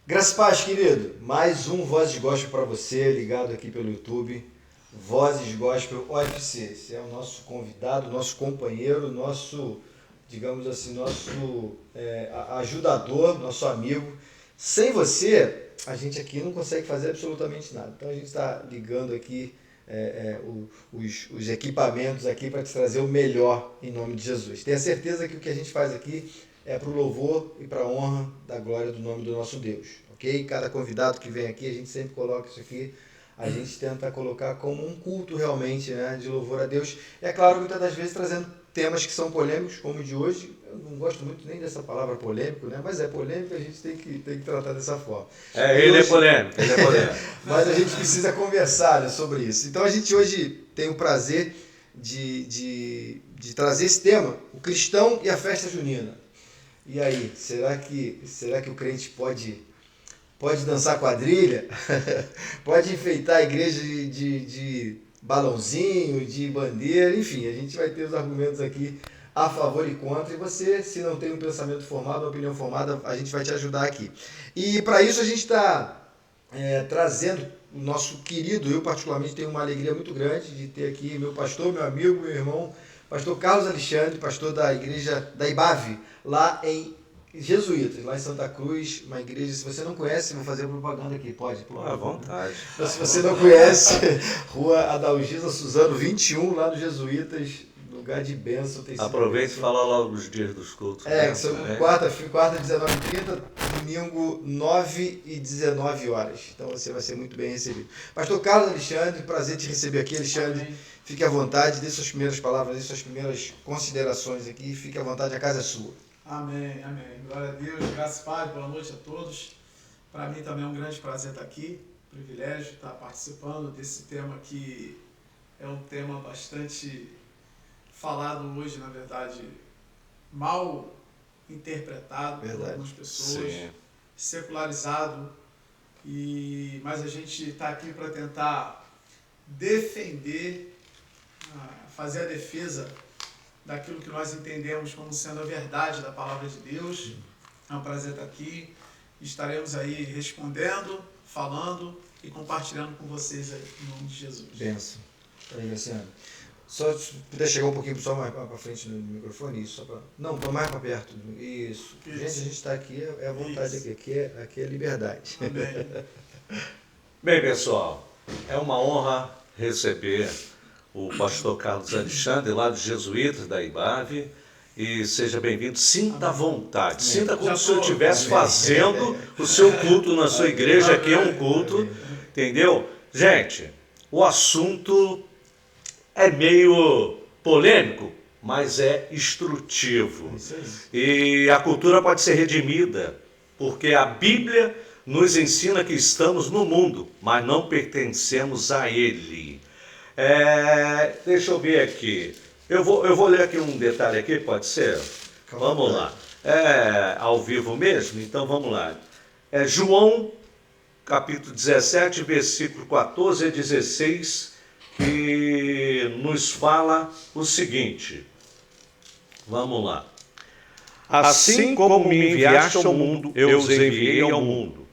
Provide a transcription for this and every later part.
Graças e paz, querido. Mais um Vozes Gospel para você, ligado aqui pelo YouTube. Vozes Gospel OFC. Esse é o nosso convidado, nosso companheiro, nosso, digamos assim, nosso ajudador, nosso amigo. Sem você, a gente aqui não consegue fazer absolutamente nada. Então a gente está ligando aqui os equipamentos aqui para te trazer o melhor em nome de Jesus. Tenha certeza que o que a gente faz aqui é para o louvor e para a honra da glória do nome do nosso Deus, ok? Cada convidado que vem aqui, a gente sempre coloca isso aqui, a gente tenta colocar como um culto realmente, né, de louvor a Deus. É claro, muitas das vezes trazendo temas que são polêmicos, como o de hoje. Eu não gosto muito nem dessa palavra polêmico, né? Mas é polêmico, a gente tem que tratar dessa forma. Ele é polêmico, ele é polêmico. Mas a gente precisa conversar, né, sobre isso. Então a gente hoje tem o prazer de trazer esse tema, o cristão e a festa junina. E aí, será que o crente pode dançar quadrilha? Pode enfeitar a igreja de balãozinho, de bandeira, enfim, a gente vai ter os argumentos aqui a favor e contra, e você, se não tem um pensamento formado, uma opinião formada, a gente vai te ajudar aqui. E para isso a gente está trazendo o nosso querido, eu particularmente tenho uma alegria muito grande de ter aqui meu pastor, meu amigo, meu irmão, pastor Carlos Alexandre, pastor da igreja da IBAV, lá em Jesuítas, lá em Santa Cruz, uma igreja, se você não conhece, vou fazer propaganda aqui, pode? À vontade. Então, se você não conhece, Rua Adalgisa Suzano, 21, lá no Jesuítas, lugar de bênção. Aproveita e fala logo os dias dos cultos. São quarta 19h30, domingo 9h19. Então você vai ser muito bem recebido. Pastor Carlos Alexandre, prazer te receber aqui, Alexandre. Amém. Fique à vontade, dê suas primeiras palavras, dê suas primeiras considerações aqui, fique à vontade, a casa é sua. Amém, amém. Glória a Deus, graças a Pai, boa noite a todos. Para mim também é um grande prazer estar aqui, privilégio estar participando desse tema que é um tema bastante falado hoje, na verdade, mal interpretado por algumas pessoas, sim, secularizado, mas a gente está aqui para tentar defender, fazer a defesa daquilo que nós entendemos como sendo a verdade da palavra de Deus. É um prazer estar aqui. Estaremos aí respondendo, falando e compartilhando com vocês aí, em nome de Jesus. Benção. Aí, Luciano. Só se puder chegar um pouquinho só mais para frente no microfone, isso, só para... Não, mais para perto. Isso. Gente, a gente está aqui, é a vontade aqui é liberdade. Amém. Bem, pessoal, é uma honra receber o pastor Carlos Alexandre, lá dos Jesuítas, da IBAV, e seja bem-vindo. Sinta à vontade, sinta como se eu estivesse fazendo o seu culto na sua igreja, aqui é um culto, entendeu? Gente, o assunto é meio polêmico, mas é instrutivo. E a cultura pode ser redimida, porque a Bíblia nos ensina que estamos no mundo, mas não pertencemos a ele. Deixa eu ver aqui. Eu vou ler aqui um detalhe aqui, pode ser? Vamos lá. Ao vivo mesmo? Então vamos lá. João, capítulo 17, versículo 14 a 16, que nos fala o seguinte. Vamos lá. Assim como me enviaste ao mundo, eu os enviei ao mundo.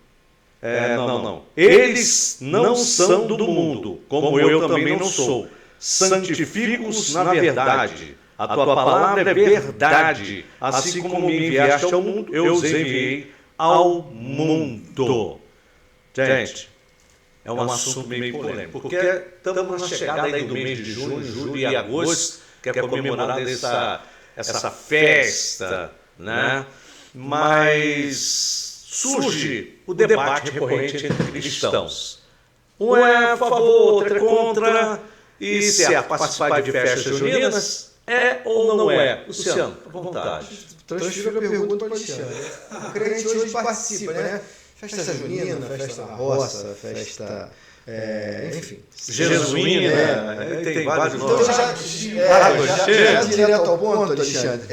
Não. Eles não são do mundo, como eu também não sou. Santifica-os na verdade. A tua palavra é verdade. Assim como me enviaste ao mundo, eu os enviei ao mundo. Gente, é um assunto meio polêmico, porque estamos na chegada aí do mês de junho, julho e agosto, que é comemorada essa festa, né? Mas surge o debate recorrente entre cristãos. Um é a favor, outro é contra, e se é participar de festas juninas, ou não é? Luciano, à vontade. Transfiro a pergunta para o Alexandre. O crente hoje participa, né? Festa junina, festa na roça, festa... enfim. Jesuína, tem vários nomes. Então, já direto ao ponto, Alexandre.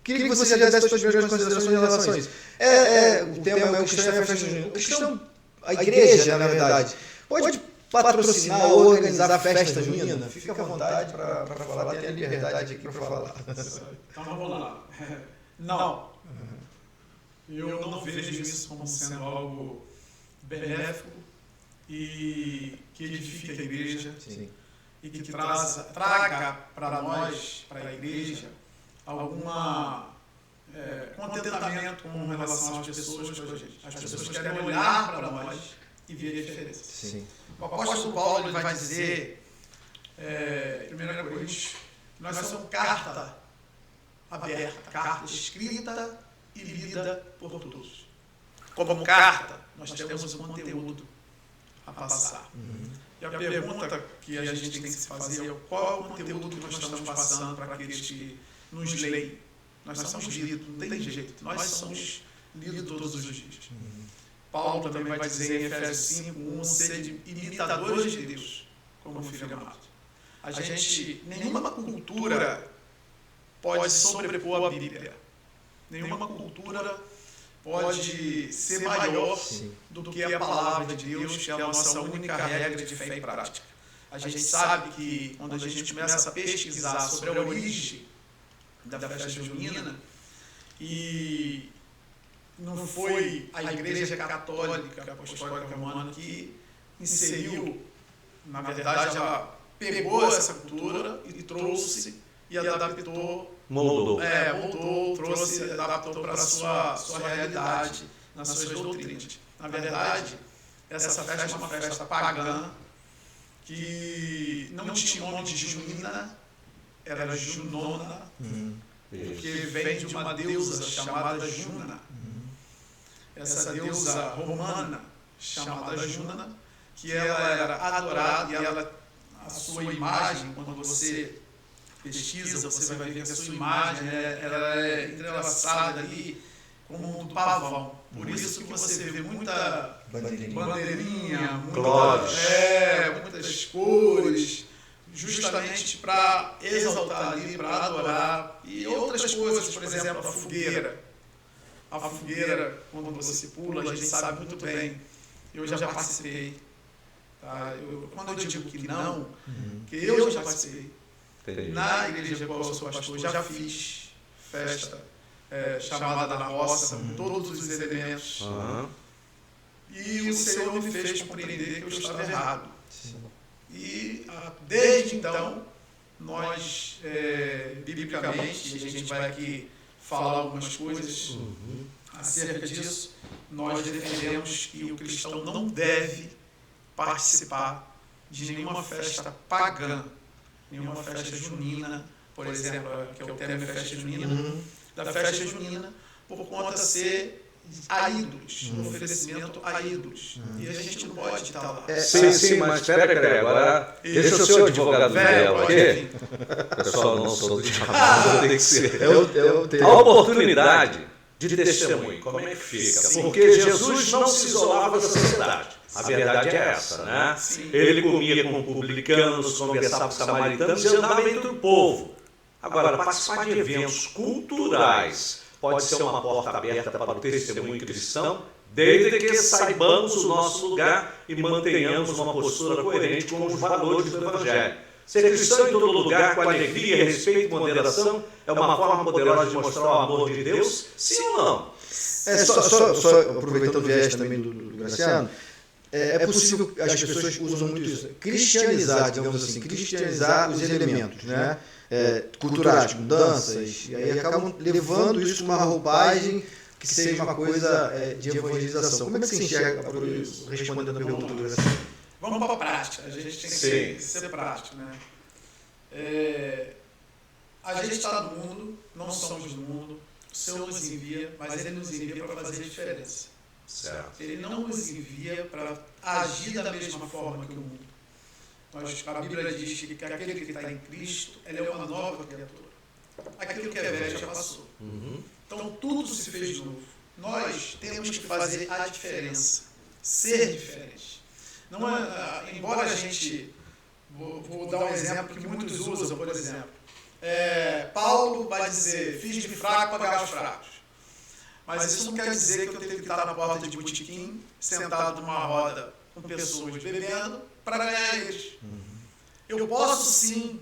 Queria que você já desse suas primeiras considerações em relação a isso. O tema é o cristão e a festa junina. O cristão, a igreja, na verdade, pode patrocinar ou organizar a festa junina? Fica à vontade para falar, tem a liberdade aqui para falar. Então vamos lá. Não. eu não vejo isso como sendo algo benéfico e que edifique a igreja. Sim. E que traga para nós, para a igreja, alguma contentamento com relação às pessoas com a gente. As pessoas querem olhar para nós e ver a diferença. Sim. O apóstolo Paulo ele vai dizer, em 1 Coríntios, nós somos carta aberta, carta escrita e lida por todos. Como carta, nós temos um conteúdo a passar. E a pergunta que a gente tem que se fazer é qual é o conteúdo que nós estamos passando para aqueles que nos leem. Nós somos lidos, não tem jeito. Nós somos lidos todos os dias. Paulo também vai dizer em Efésios 5:1, sede imitadores de Deus, como filho amado. A gente, nenhuma cultura pode sobrepor a Bíblia. Nenhuma cultura pode ser maior do que a palavra de Deus, que é a nossa única regra de fé e prática. A gente sabe que quando a gente começa a pesquisar sobre a origem da festa junina, e não foi a Igreja Católica Apostólica Romana que inseriu, na verdade ela pegou essa cultura e trouxe e adaptou, Moldou. trouxe e adaptou para a sua realidade, nas suas doutrinas. Na verdade, essa festa é uma festa pagã que não tinha o nome de junina, era junona, porque vem de uma deusa chamada Juna. Essa deusa romana chamada Juna, que ela era adorada e a sua imagem, quando você pesquisa, você vai ver que a sua imagem ela é entrelaçada ali como um do pavão. Por isso que você vê muita bandeirinha, muitas cores, justamente para exaltar ali, para adorar. E outras coisas, por exemplo, a fogueira. A fogueira, quando você pula, a gente sabe muito bem. Eu já participei. Tá? Quando eu digo que não, que eu já participei. Na igreja qual eu sou pastor, já fiz festa chamada na roça, com todos os elementos. E o Senhor me fez compreender que eu estava errado. E desde então, nós, biblicamente, e a gente vai aqui falar algumas coisas acerca disso, nós defendemos que o cristão não deve participar de nenhuma festa pagã, nenhuma festa junina, por exemplo, que é o tema festa junina, da festa junina, por conta de ser a ídolos, um oferecimento a ídolos. E a gente não pode estar lá. Sim, mas espera, agora deixa eu ser o advogado dela, ok? Pessoal, não sou do diabo, tem que ser. A oportunidade de testemunho, como é que fica? Porque Jesus não se isolava da sociedade. A verdade é essa, né? Sim. Ele comia com publicanos, conversava com samaritanos e andava entre o povo. Agora, participar de eventos culturais pode ser uma porta aberta para o testemunho cristão, desde que saibamos o nosso lugar e mantenhamos uma postura coerente com os valores do Evangelho. Ser cristão em todo lugar, com alegria, respeito e moderação, é uma forma poderosa de mostrar o amor de Deus? Sim ou não? Só aproveitando o viés também do Graciano, é possível, as pessoas usam muito isso, cristianizar, digamos assim, cristianizar os elementos, né? Culturais, como danças, e aí acabam levando isso uma roupagem que seja uma coisa de evangelização. Como é que você enxerga, respondendo a pergunta do Graciano? Vamos para a prática, a gente tem que ser prático, né? A gente está no mundo, não somos do mundo, o Senhor nos envia, mas Ele nos envia para fazer diferença. Certo. Ele não nos envia para agir da mesma forma que o mundo. A Bíblia diz que aquele que está em Cristo, ele é uma nova criatura. Aquilo que é velho já passou. Então tudo se fez novo. Nós temos que fazer a diferença, ser diferente. Não embora a gente, vou dar um exemplo que muitos usam, por exemplo, Paulo vai dizer, fiz-me fraco para pagar os fracos. Mas isso não quer dizer que eu tenho que estar na porta de botequim, sentado numa roda com pessoas bebendo, para ganhar eles. Eu posso sim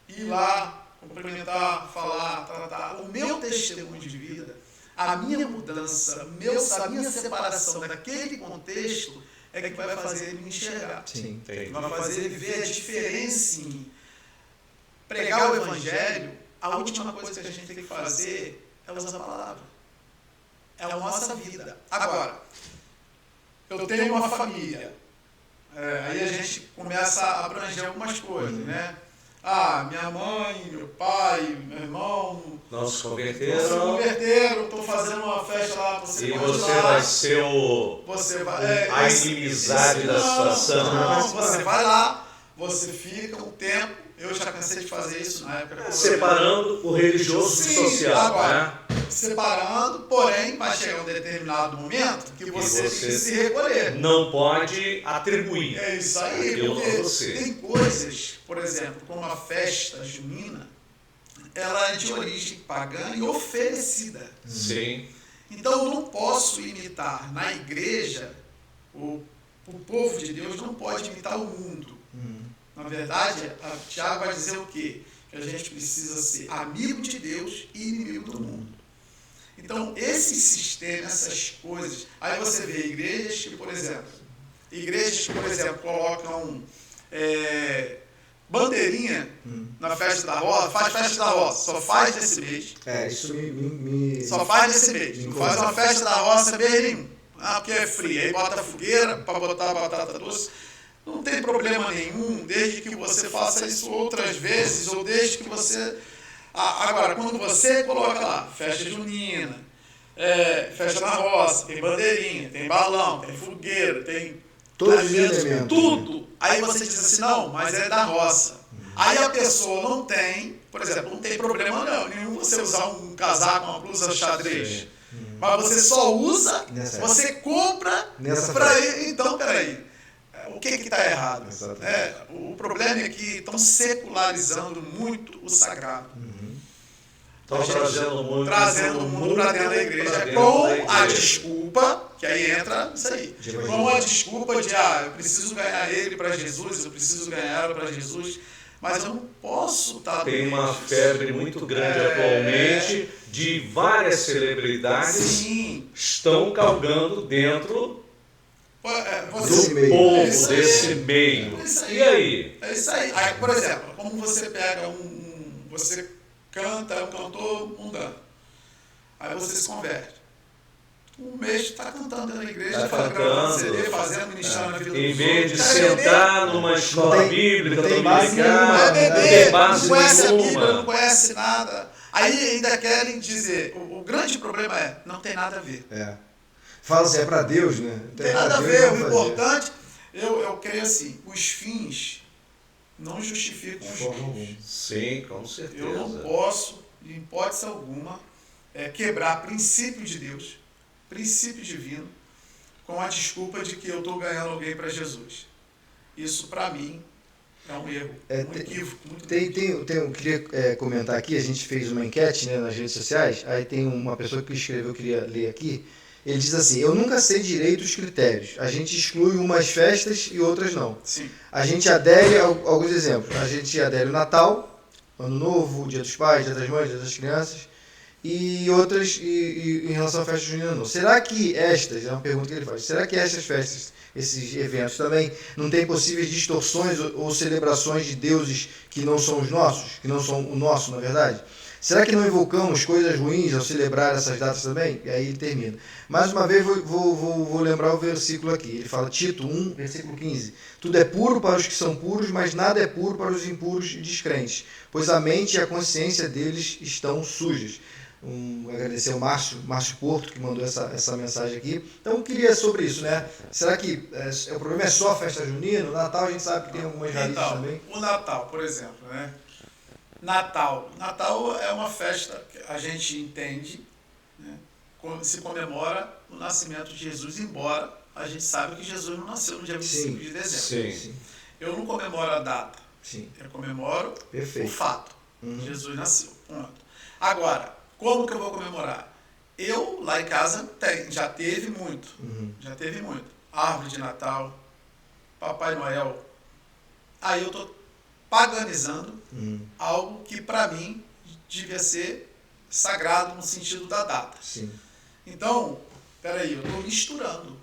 ir lá, cumprimentar, falar, tratar. O meu testemunho de vida, A minha mudança, a minha separação daquele contexto é que vai fazer ele me enxergar. Sim. Vai fazer ele ver a diferença em mim. Pregar o Evangelho, a última coisa que a gente tem que fazer é usar a palavra. É a nossa vida. Agora, eu tenho uma família. Aí a gente começa a abranger algumas coisas, né? Minha mãe, meu pai, meu irmão... Não se Se converteram. estou fazendo uma festa lá, você E pode você ir lá. vai ser a inimizade da situação. Não, você vai lá, você fica um tempo. Eu já cansei de fazer isso na época. Separando o religioso do social. Agora, separando, porém, vai chegar um determinado momento que você tem que se recolher. Não pode atribuir. É isso aí, aquilo porque a você. tem coisas, por exemplo, como a festa junina, ela é de origem pagã e oferecida. Sim. Então eu não posso imitar na igreja, o povo de Deus não pode imitar o mundo. Na verdade, Tiago vai dizer o quê? Que a gente precisa ser amigo de Deus e inimigo do mundo. Então, esse sistema, essas coisas... Aí você vê igrejas que, por exemplo, colocam bandeirinha na festa da roça, faz festa da roça, só faz nesse mês. Isso Só faz nesse mês. Não faz uma festa da roça mês nenhum. Porque é frio. Aí bota a fogueira para botar a batata doce. Não tem problema nenhum, desde que você faça isso outras vezes, ou desde que você... Agora, quando você coloca lá, festa junina, festa na roça, tem bandeirinha, tem balão, tem fogueira, tem... Todos os elementos. Tudo. Aí você diz assim, não, mas é da roça. Aí a pessoa não tem, por exemplo, não tem problema nenhum você usar um casaco, uma blusa xadrez. Mas você só usa, você compra para ir. Então, peraí. O que está errado? O problema é que estão secularizando muito o sagrado. Estão trazendo o mundo para dentro da igreja com a desculpa, que aí entra isso aí, com a desculpa de eu preciso ganhar ele para Jesus, eu preciso ganhar ela para Jesus, mas eu não posso estar... Tem uma febre muito grande atualmente de várias celebridades estão calgando dentro do povo, desse meio. E aí? É isso aí. Aí, por exemplo, como você pega você canta, é um cantor mundano. Aí você se converte. Um mês está cantando na igreja, gravando CD, fazendo, ministrando na vida do Em vez de sentar numa escola bíblica, não tem base nenhuma, não tem base não conhece a Bíblia, nenhuma. não conhece nada. Aí ainda querem dizer, o grande problema é, não tem nada a ver. Fala assim, é para Deus, né? Não tem nada a ver, o importante, eu creio assim, os fins não justificam os meios. Sim, com certeza. Eu não posso, em hipótese alguma, quebrar princípio de Deus, princípio divino, com a desculpa de que eu estou ganhando alguém para Jesus. Isso, para mim, é um erro, um equívoco. Eu queria comentar aqui, a gente fez uma enquete, né, nas redes sociais, aí tem uma pessoa que escreveu, eu queria ler aqui. Ele diz assim, eu nunca sei direito os critérios. A gente exclui umas festas e outras não. Sim. A gente adere a alguns exemplos. A gente adere o Natal, Ano Novo, Dia dos Pais, Dia das Mães, Dia das Crianças, e outras em relação à festa junina não. Será que estas, é uma pergunta que ele faz, será que estas festas, esses eventos também não têm possíveis distorções ou celebrações de deuses que não são os nossos, que não são o nosso, na verdade? Será que não invocamos coisas ruins ao celebrar essas datas também? E aí ele termina. Mais uma vez vou lembrar o versículo aqui. Ele fala, Tito 1, versículo 15. Tudo é puro para os que são puros, mas nada é puro para os impuros e descrentes, pois a mente e a consciência deles estão sujas. Agradecer ao Márcio Porto, que mandou essa mensagem aqui. Então, eu queria sobre isso, né? Será que o problema é só a festa junina? O Natal a gente sabe que tem algumas raízes também. O Natal, por exemplo, né? Natal é uma festa que a gente entende, né? Se comemora o nascimento de Jesus, embora a gente saiba que Jesus não nasceu no dia 25 de dezembro. Sim. Eu não comemoro a data, eu comemoro o fato. Jesus nasceu, ponto. Agora, como que eu vou comemorar? Eu, lá em casa, já teve muito. Árvore de Natal, Papai Noel. Aí eu estou paganizando algo que para mim devia ser sagrado no sentido da data. Então, peraí, eu estou misturando.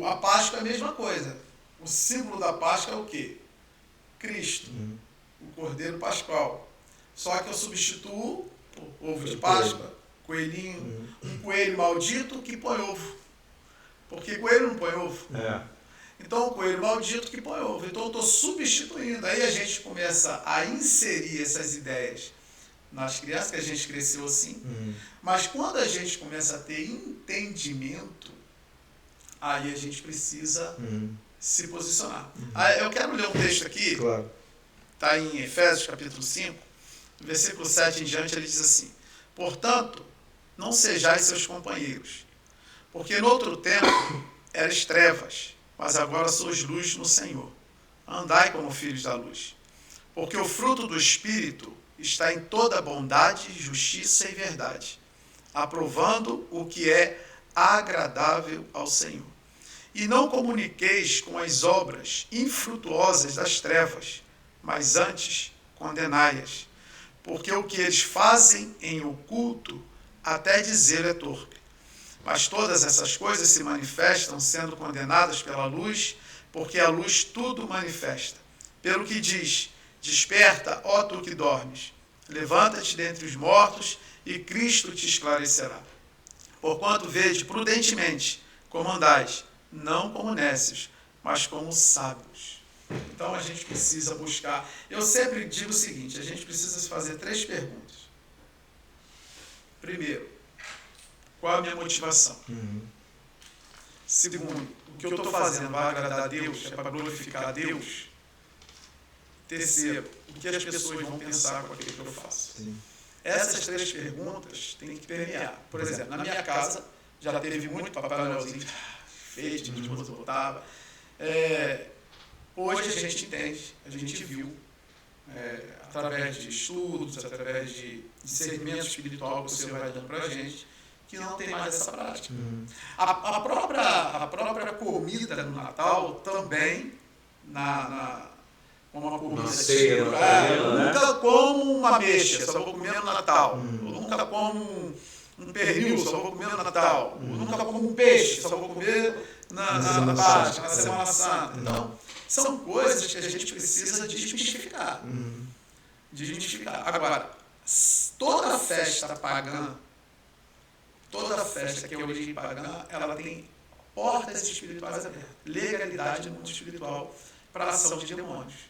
A Páscoa é a mesma coisa. O símbolo da Páscoa é o quê? Cristo, o Cordeiro Pascual. Só que eu substituo o ovo de Páscoa, coelhinho, um coelho maldito que põe ovo. Porque coelho não põe ovo. Então, o coelho maldito que põe ovo. Então, eu estou substituindo. Aí a gente começa a inserir essas ideias nas crianças, que a gente cresceu assim. Mas quando a gente começa a ter entendimento, aí a gente precisa se posicionar. Eu quero ler um texto aqui, está em Efésios capítulo 5, versículo 7 em diante, ele diz assim: portanto, não sejais seus companheiros, porque no outro tempo eras trevas, mas agora sois luz no Senhor. Andai como filhos da luz. Porque o fruto do Espírito está em toda bondade, justiça e verdade, aprovando o que é agradável ao Senhor. E não comuniqueis com as obras infrutuosas das trevas, mas antes condenai-as, porque o que eles fazem em oculto, até dizer é torpe. Mas todas essas coisas se manifestam sendo condenadas pela luz, porque a luz tudo manifesta. Pelo que diz: desperta, ó tu que dormes, levanta-te dentre os mortos, e Cristo te esclarecerá. Porquanto vede prudentemente como andais, não como nécios, mas como sábios. Então a gente precisa buscar. Eu sempre digo o seguinte: a gente precisa se fazer 3 perguntas. Primeiro, qual é a minha motivação? Segundo, o que eu estou fazendo vai agradar a Deus? É para glorificar a Deus? Terceiro, o que as pessoas vão pensar com aquilo que eu faço? Essas 3 perguntas têm que permear. Por exemplo, na minha casa já teve muito Papai Noelzinho fez, de esposa voltava. Hoje a gente entende, a gente viu, através de estudos, através de discernimento espiritual que o Senhor vai dando para a gente, que não tem mais essa prática. A própria comida no Natal também, como uma comida ceia, eu nunca como uma ameixa, só vou comer no Natal. Eu nunca como um pernil, só vou comer no Natal. Eu nunca como um peixe, só vou comer na Páscoa, na Semana Santa. Então, são coisas que a gente precisa desmistificar. Agora, toda festa pagã, toda festa que é origem pagã, ela tem portas espirituais abertas, legalidade no mundo espiritual para a ação de demônios.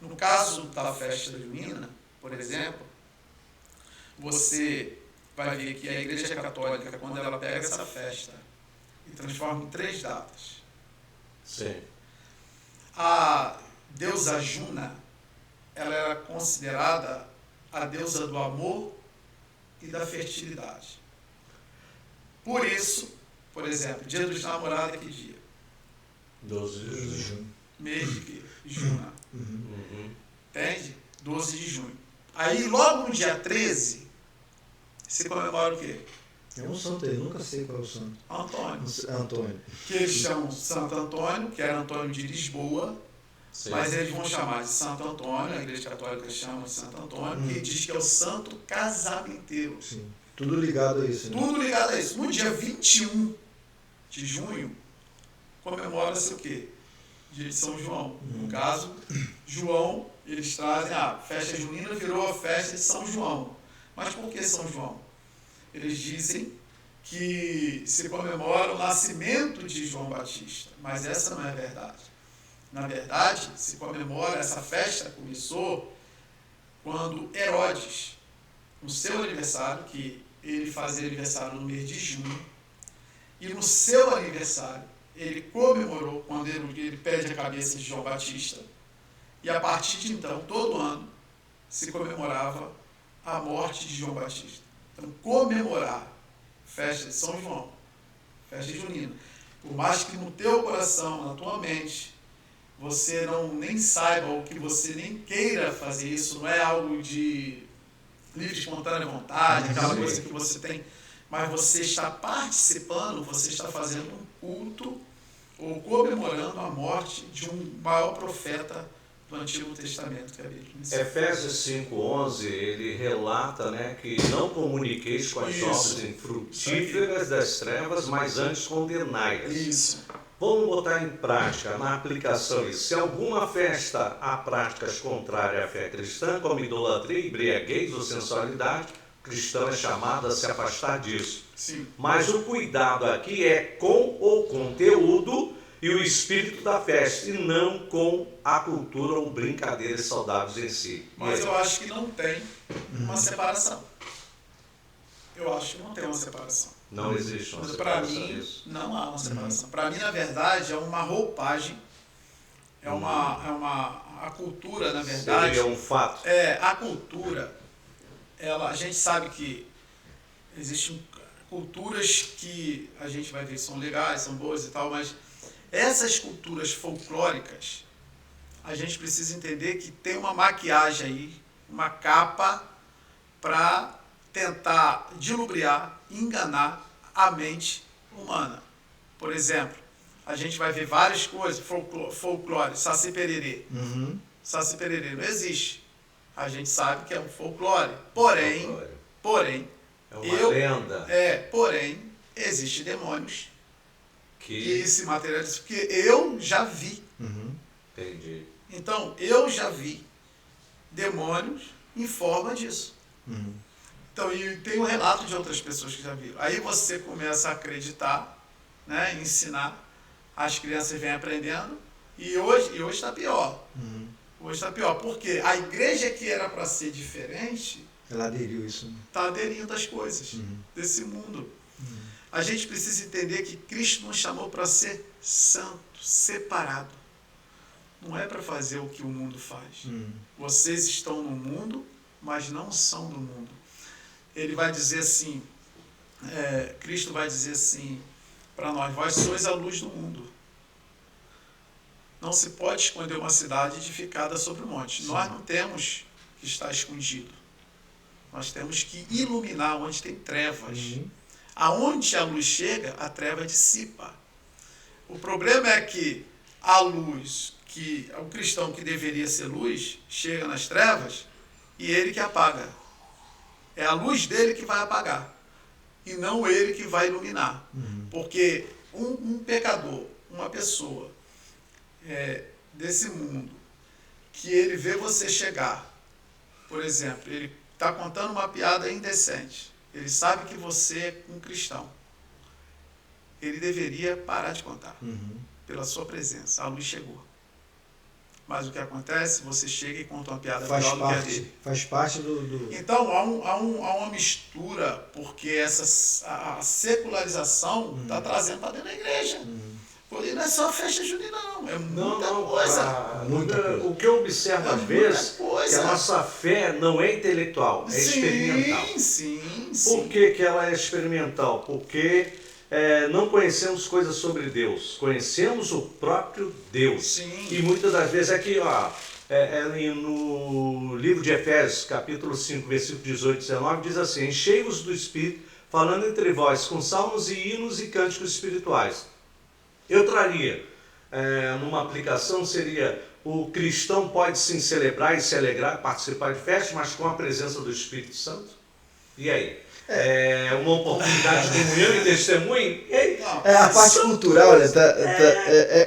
No caso da festa junina, por exemplo, você vai ver que a Igreja Católica, quando ela pega essa festa e transforma em 3 datas. Sim. A deusa Juna, ela era considerada a deusa do amor e da fertilidade. Por isso, por exemplo, dia dos namorados é que dia? 12 de junho. Mês de quê? Juna. Entende? 12 de junho. Aí, logo no dia 13, se comemora o quê? É um santo aí, nunca sei qual é o santo. Antônio. Que eles chamam Santo Antônio, que era Antônio de Lisboa, sim, mas eles vão chamar de Santo Antônio, a Igreja Católica chama de Santo Antônio, que diz que é o santo casamenteiro. Sim. Tudo ligado a isso, né? Tudo ligado a isso. No dia 21 de junho, comemora-se o quê? Dia de São João. No caso, João, eles trazem a festa junina virou a festa de São João. Mas por que São João? Eles dizem que se comemora o nascimento de João Batista, mas essa não é a verdade. Na verdade, se comemora, essa festa começou quando Herodes, no seu aniversário, que ele fazia aniversário no mês de junho, e no seu aniversário ele comemorou quando ele pede a cabeça de João Batista, e a partir de então, todo ano, se comemorava a morte de João Batista. Então, comemorar festa de São João, festa junina, por mais que no teu coração, na tua mente, você nem saiba ou que você nem queira fazer isso, não é algo de livre, espontânea vontade, aquela coisa que você tem, mas você está participando, você está fazendo um culto ou comemorando a morte de um maior profeta do Antigo Testamento que a Bíblia menciona. Efésios 5,11, ele relata, né, que não comuniqueis com as Isso. obras infrutíferas das trevas, mas antes condenai-as. Isso. Vamos botar em prática, na aplicação isso. Se alguma festa há práticas contrárias à fé cristã, como idolatria, embriaguez ou sensualidade, o cristão é chamado a se afastar disso. Sim. Mas o cuidado aqui é com o conteúdo e o espírito da festa, e não com a cultura ou brincadeiras saudáveis em si. Mas eu acho que não tem uma separação. Eu acho que não tem uma separação. Não existe uma Mas para separação mim, disso. não há uma separação. Para mim, na verdade, é uma roupagem, a cultura, na verdade. Seria um fato. A cultura, a gente sabe que existem culturas que a gente vai ver que são legais, são boas e tal, mas essas culturas folclóricas, a gente precisa entender que tem uma maquiagem aí, uma capa para tentar dilubriar, enganar a mente humana. Por exemplo, a gente vai ver várias coisas, folclore, Saci Pererê. Saci Pererê não existe. A gente sabe que é um folclore. Porém, é uma lenda porém, existem demônios que se materializam, porque eu já vi. Entendi. Então, eu já vi demônios em forma disso. Então, e tem um relato de outras pessoas que já viram. Aí você começa a acreditar, né, ensinar, as crianças vêm aprendendo, e hoje está pior. Hoje está pior, porque a igreja que era para ser diferente, Ela aderiu isso. está aderindo às coisas desse mundo. A gente precisa entender que Cristo nos chamou para ser santo, separado. Não é para fazer o que o mundo faz. Vocês estão no mundo, mas não são do mundo. Ele vai dizer assim, Cristo vai dizer assim para nós: vós sois a luz do mundo. Não se pode esconder uma cidade edificada sobre o monte. Sim. Nós não temos que estar escondido. Nós temos que iluminar onde tem trevas. Aonde a luz chega, a treva dissipa. O problema é que a luz, que o cristão que deveria ser luz, chega nas trevas e ele que apaga. É a luz dele que vai apagar e não ele que vai iluminar. Porque um pecador, uma pessoa desse mundo, que ele vê você chegar, por exemplo, ele está contando uma piada indecente, ele sabe que você é um cristão, ele deveria parar de contar, pela sua presença. A luz chegou. Mas o que acontece? Você chega e conta uma piada Faz pior do que a parte, dele. faz parte do... Então, há uma mistura, porque a secularização está trazendo para dentro da igreja. Porque não é só festa junina, não. É muita coisa. Muita coisa. O que eu observo às vezes é que a nossa fé não é intelectual, é experimental. Sim. Por que ela é experimental? Porque não conhecemos coisas sobre Deus, conhecemos o próprio Deus. Sim. E muitas das vezes aqui, no livro de Efésios, capítulo 5, versículo 18 e 19, diz assim: enchei-vos do Espírito, falando entre vós com salmos e hinos e cânticos espirituais. Eu traria, numa aplicação, seria: o cristão pode sim celebrar e se alegrar, participar de festas, mas com a presença do Espírito Santo? E aí? Uma oportunidade de comunhão e testemunho? A parte cultural, né?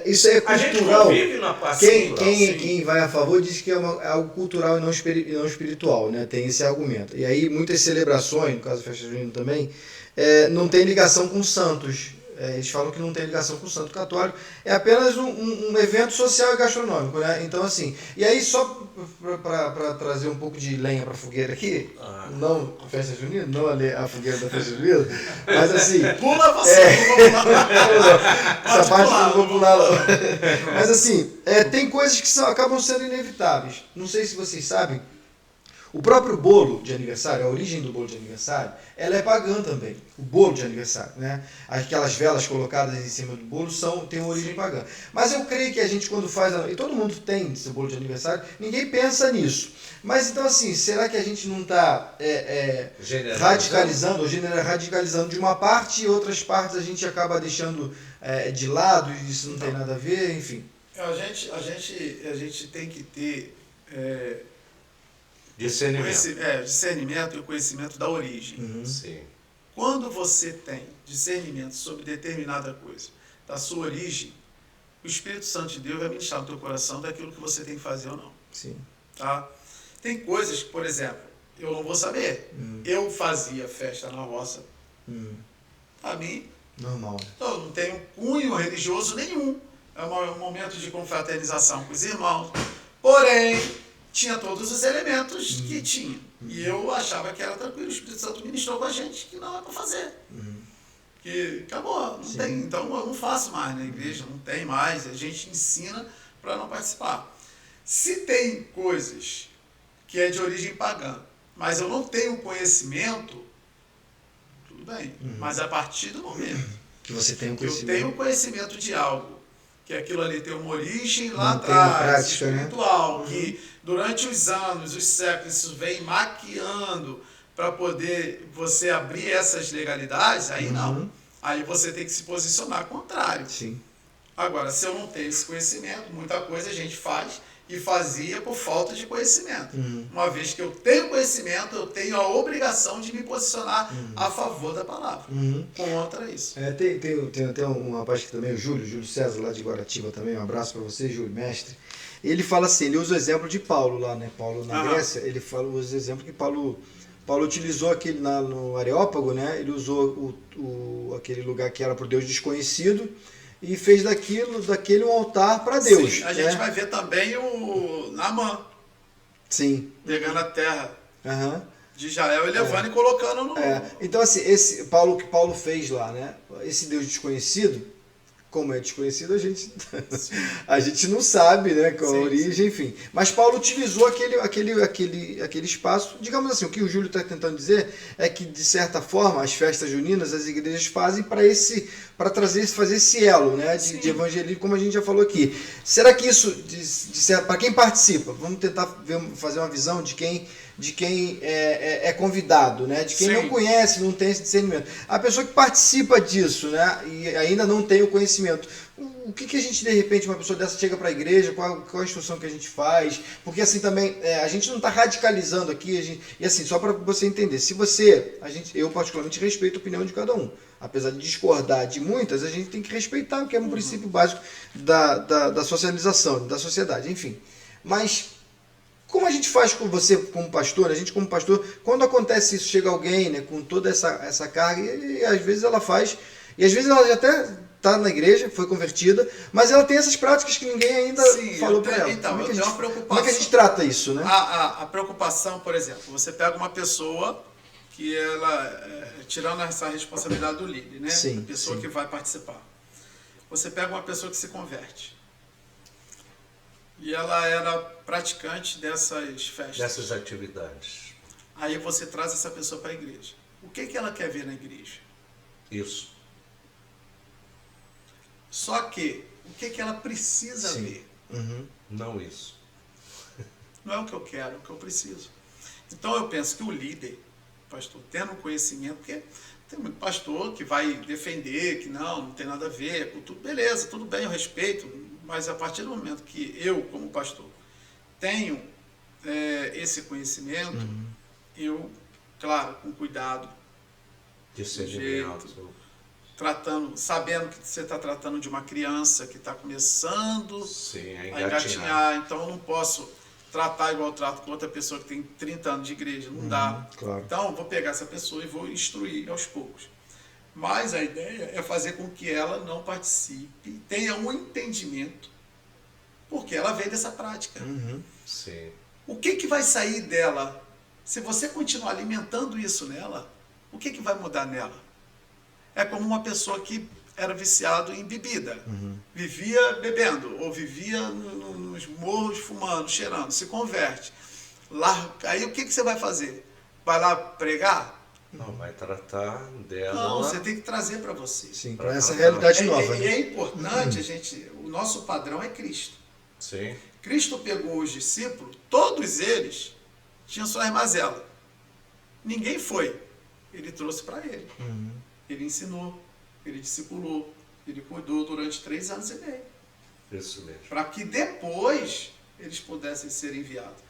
Isso é cultural. A gente convive na parte cultural. Quem vai a favor diz que é algo cultural e não espiritual, né? Tem esse argumento. E aí muitas celebrações, no caso da festa junina também, não tem ligação com santos. Eles falam que não tem ligação com o santo católico, é apenas um evento social e gastronômico, né? Então, assim, e aí só para trazer um pouco de lenha para a fogueira aqui, não a festa junina, não a fogueira da festa junina, mas assim... Pula você, não vou pular. Essa parte não vou pular, não. Mas assim, tem coisas que acabam sendo inevitáveis. Não sei se vocês sabem, o próprio bolo de aniversário, a origem do bolo de aniversário, ela é pagã também. O bolo de aniversário, né? Aquelas velas colocadas em cima do bolo tem uma origem pagã. Mas eu creio que a gente, quando faz, e todo mundo tem esse bolo de aniversário, ninguém pensa nisso. Mas então, assim, será que a gente não está radicalizando de uma parte, e outras partes a gente acaba deixando de lado, e isso não tem nada a ver, enfim. A gente tem que ter Discernimento. discernimento e o conhecimento da origem. Sim. Quando você tem discernimento sobre determinada coisa, da sua origem, o Espírito Santo de Deus vai ministrar no teu coração daquilo que você tem que fazer ou não. Sim. Tá? Tem coisas que, por exemplo, eu não vou saber. Eu fazia festa na roça. A mim, Normal. eu não tenho cunho religioso nenhum. É um momento de confraternização com os irmãos. Porém, tinha todos os elementos que tinha. E eu achava que era tranquilo. O Espírito Santo ministrou com a gente que não é para fazer. Que acabou, não tem. Então eu não faço mais na igreja, não tem mais. A gente ensina para não participar. Se tem coisas que é de origem pagã, mas eu não tenho conhecimento, tudo bem. Mas a partir do momento Que você tem um que eu conhecimento. tenho conhecimento de algo, que aquilo ali tem uma origem lá Não tem atrás, prática, né? espiritual, que durante os anos, os séculos, isso vem maquiando para poder você abrir essas legalidades, aí não. Aí você tem que se posicionar contrário. Sim. Agora, se eu não tenho esse conhecimento, muita coisa a gente faz e fazia por falta de conhecimento. Uma vez que eu tenho conhecimento, eu tenho a obrigação de me posicionar a favor da palavra, contra isso. Tem até um rapaz que também, o Júlio César, lá de Guaratiba também, um abraço para você, Júlio, mestre. Ele fala assim, ele usa o exemplo de Paulo lá, né? Paulo na Grécia, ele usa o exemplo que Paulo utilizou aquele no Areópago, né? Ele usou aquele lugar que era para o Deus desconhecido e fez daquele um altar para Deus. Sim, a gente vai ver também o Naamã. Sim. Pegando a terra de Israel e levando e colocando no... Então, assim, esse Paulo que Paulo fez lá, né? Esse Deus desconhecido, como é desconhecido, a gente não sabe, né, qual a origem, enfim. Mas Paulo utilizou aquele espaço. Digamos assim, o que o Júlio está tentando dizer é que, de certa forma, as festas juninas, as igrejas fazem para fazer esse elo, né, de evangelismo, como a gente já falou aqui. Será que isso, para quem participa, vamos tentar fazer uma visão de quem é convidado, né? De quem não conhece, não tem esse discernimento. A pessoa que participa disso, né? E ainda não tem o conhecimento. O que a gente, de repente, uma pessoa dessa chega para a igreja, qual a instrução que a gente faz? Porque assim também, a gente não está radicalizando aqui, e assim, só para você entender, eu particularmente respeito a opinião de cada um. Apesar de discordar de muitas, a gente tem que respeitar, que é um princípio básico da socialização, da sociedade, enfim. Mas como a gente faz com você como pastor, a gente como pastor, quando acontece isso, chega alguém, né, com toda essa carga, e às vezes ela faz, e às vezes ela já até está na igreja, foi convertida, mas ela tem essas práticas que ninguém ainda falou para ela. Então, eu tenho uma preocupação. Como é que a gente trata isso, né? A preocupação, por exemplo, você pega uma pessoa que ela, tirando essa responsabilidade do líder, né? Sim, a pessoa que vai participar. Você pega uma pessoa que se converte. E ela era praticante dessas festas. Dessas atividades. Aí você traz essa pessoa para a igreja. O que ela quer ver na igreja? Isso. Só que, o que ela precisa ver? Não isso. Não é o que eu quero, é o que eu preciso. Então eu penso que o líder, pastor, tendo um conhecimento, porque tem muito pastor que vai defender, que não tem nada a ver, com tudo, beleza, tudo bem, eu respeito, mas a partir do momento que eu, como pastor, tenho esse conhecimento, eu, claro, com cuidado, Discernimento. sabendo que você está tratando de uma criança que está começando a engatinhar, então eu não posso tratar igual eu trato com outra pessoa que tem 30 anos de igreja, não dá. Claro. Então, vou pegar essa pessoa e vou instruir aos poucos. Mas a ideia é fazer com que ela não participe, tenha um entendimento, porque ela veio dessa prática. Sim. O que vai sair dela? Se você continuar alimentando isso nela, o que vai mudar nela? É como uma pessoa que era viciado em bebida, vivia bebendo, ou vivia nos morros fumando, cheirando, se converte. Aí o que você vai fazer? Vai lá pregar? Não, vai tratar dela. Não, você tem que trazer para você. Sim, para essa realidade nova. E é importante, o nosso padrão é Cristo. Sim. Cristo pegou os discípulos, todos eles tinham suas mazelas. Ninguém foi. Ele trouxe para ele. Ele ensinou, ele discipulou, ele cuidou durante 3 anos e meio. Isso mesmo. Para que depois eles pudessem ser enviados.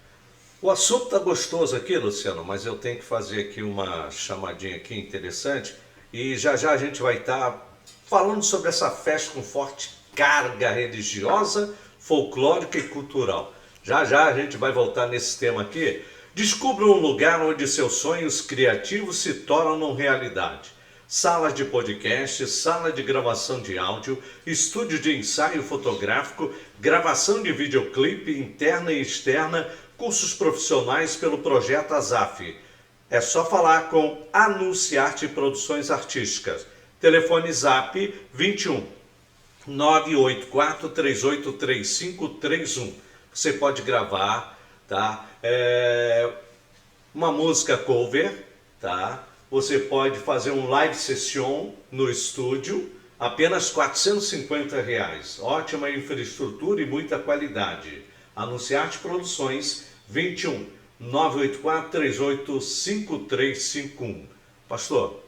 O assunto está gostoso aqui, Luciano, mas eu tenho que fazer aqui uma chamadinha aqui interessante e já a gente vai estar falando sobre essa festa com forte carga religiosa, folclórica e cultural. Já a gente vai voltar nesse tema aqui. Descubra um lugar onde seus sonhos criativos se tornam realidade. Salas de podcast, sala de gravação de áudio, estúdio de ensaio fotográfico, gravação de videoclipe interna e externa, cursos profissionais pelo projeto ASAF. É só falar com Anunciarte Produções Artísticas. Telefone Zap 21 984 383531. Você pode gravar, tá? Uma música cover, tá? Você pode fazer um live session no estúdio, apenas R$450. Ótima infraestrutura e muita qualidade. Anunciarte Produções 21 984 385351. Pastor,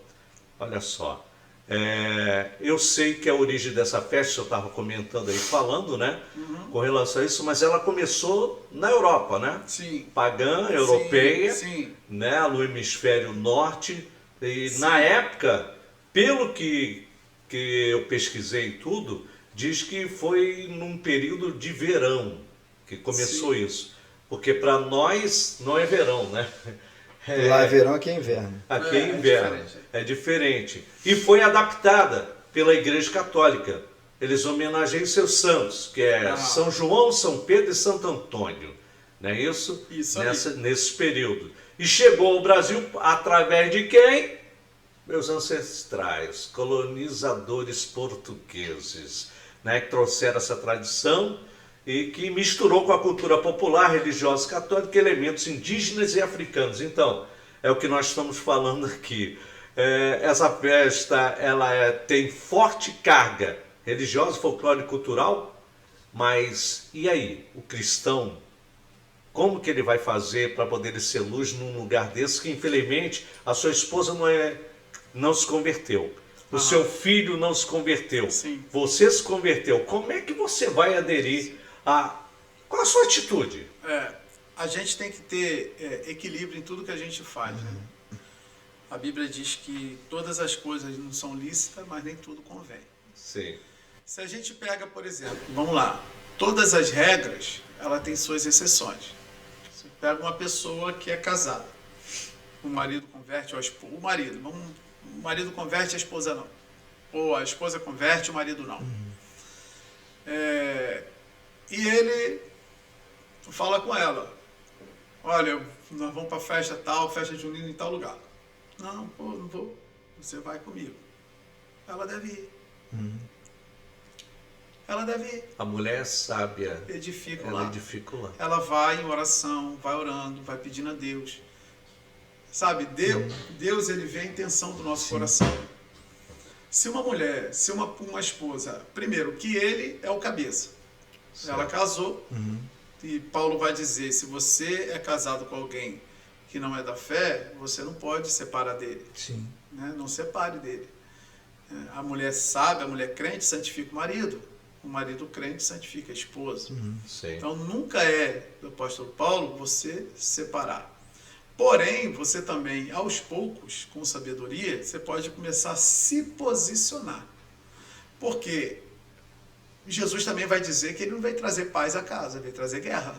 olha só. Eu sei que a origem dessa festa, eu estava comentando aí, falando, né? Com relação a isso, mas ela começou na Europa, né? Sim. Pagã, europeia, Sim. né? No hemisfério norte. E Sim. na época, pelo que eu pesquisei e tudo, diz que foi num período de verão que começou isso. Porque para nós não é verão, né? Lá é verão, aqui é inverno. Aqui é inverno. diferente. É diferente. E foi adaptada pela Igreja Católica. Eles homenageiam seus santos, que é São João, São Pedro e Santo Antônio. Não é isso? Isso aí. Nesse período. E chegou ao Brasil através de quem? Meus ancestrais, colonizadores portugueses, né, que trouxeram essa tradição e que misturou com a cultura popular, religiosa católica, elementos indígenas e africanos. Então, é o que nós estamos falando aqui. Essa festa tem forte carga religiosa, folclórica e cultural, mas e aí? O cristão, como que ele vai fazer para poder ser luz num lugar desse que, infelizmente, a sua esposa não se converteu? O seu filho não se converteu. Sim. Você se converteu. Como é que você vai aderir qual a sua atitude? A gente tem que ter equilíbrio em tudo que a gente faz, né? A Bíblia diz que todas as coisas não são lícitas, mas nem tudo convém. Sim. Se a gente pega, por exemplo, vamos lá, todas as regras, ela tem suas exceções. Você pega uma pessoa que é casada, o marido converte, o marido converte, a esposa não. Ou a esposa converte, o marido não. E ele fala com ela, olha, nós vamos para festa junina em tal lugar. Não, não vou, você vai comigo. Ela deve ir. Ela deve ir. A mulher sábia, Edifica ela lá. edifica lá. Ela vai em oração, vai orando, vai pedindo a Deus. Sabe, Deus ele vê a intenção do nosso coração. Se uma mulher, se uma esposa, primeiro, que ele é o cabeça. Certo. Ela casou, e Paulo vai dizer, se você é casado com alguém que não é da fé, você não pode separar dele. Sim. Né? Não separe dele. A mulher sábia, a mulher crente santifica o marido crente santifica a esposa. Sim. Então nunca é do apóstolo Paulo você separar. Porém, você também, aos poucos, com sabedoria, você pode começar a se posicionar. Porque Jesus também vai dizer que ele não vai trazer paz à casa, ele vai trazer guerra.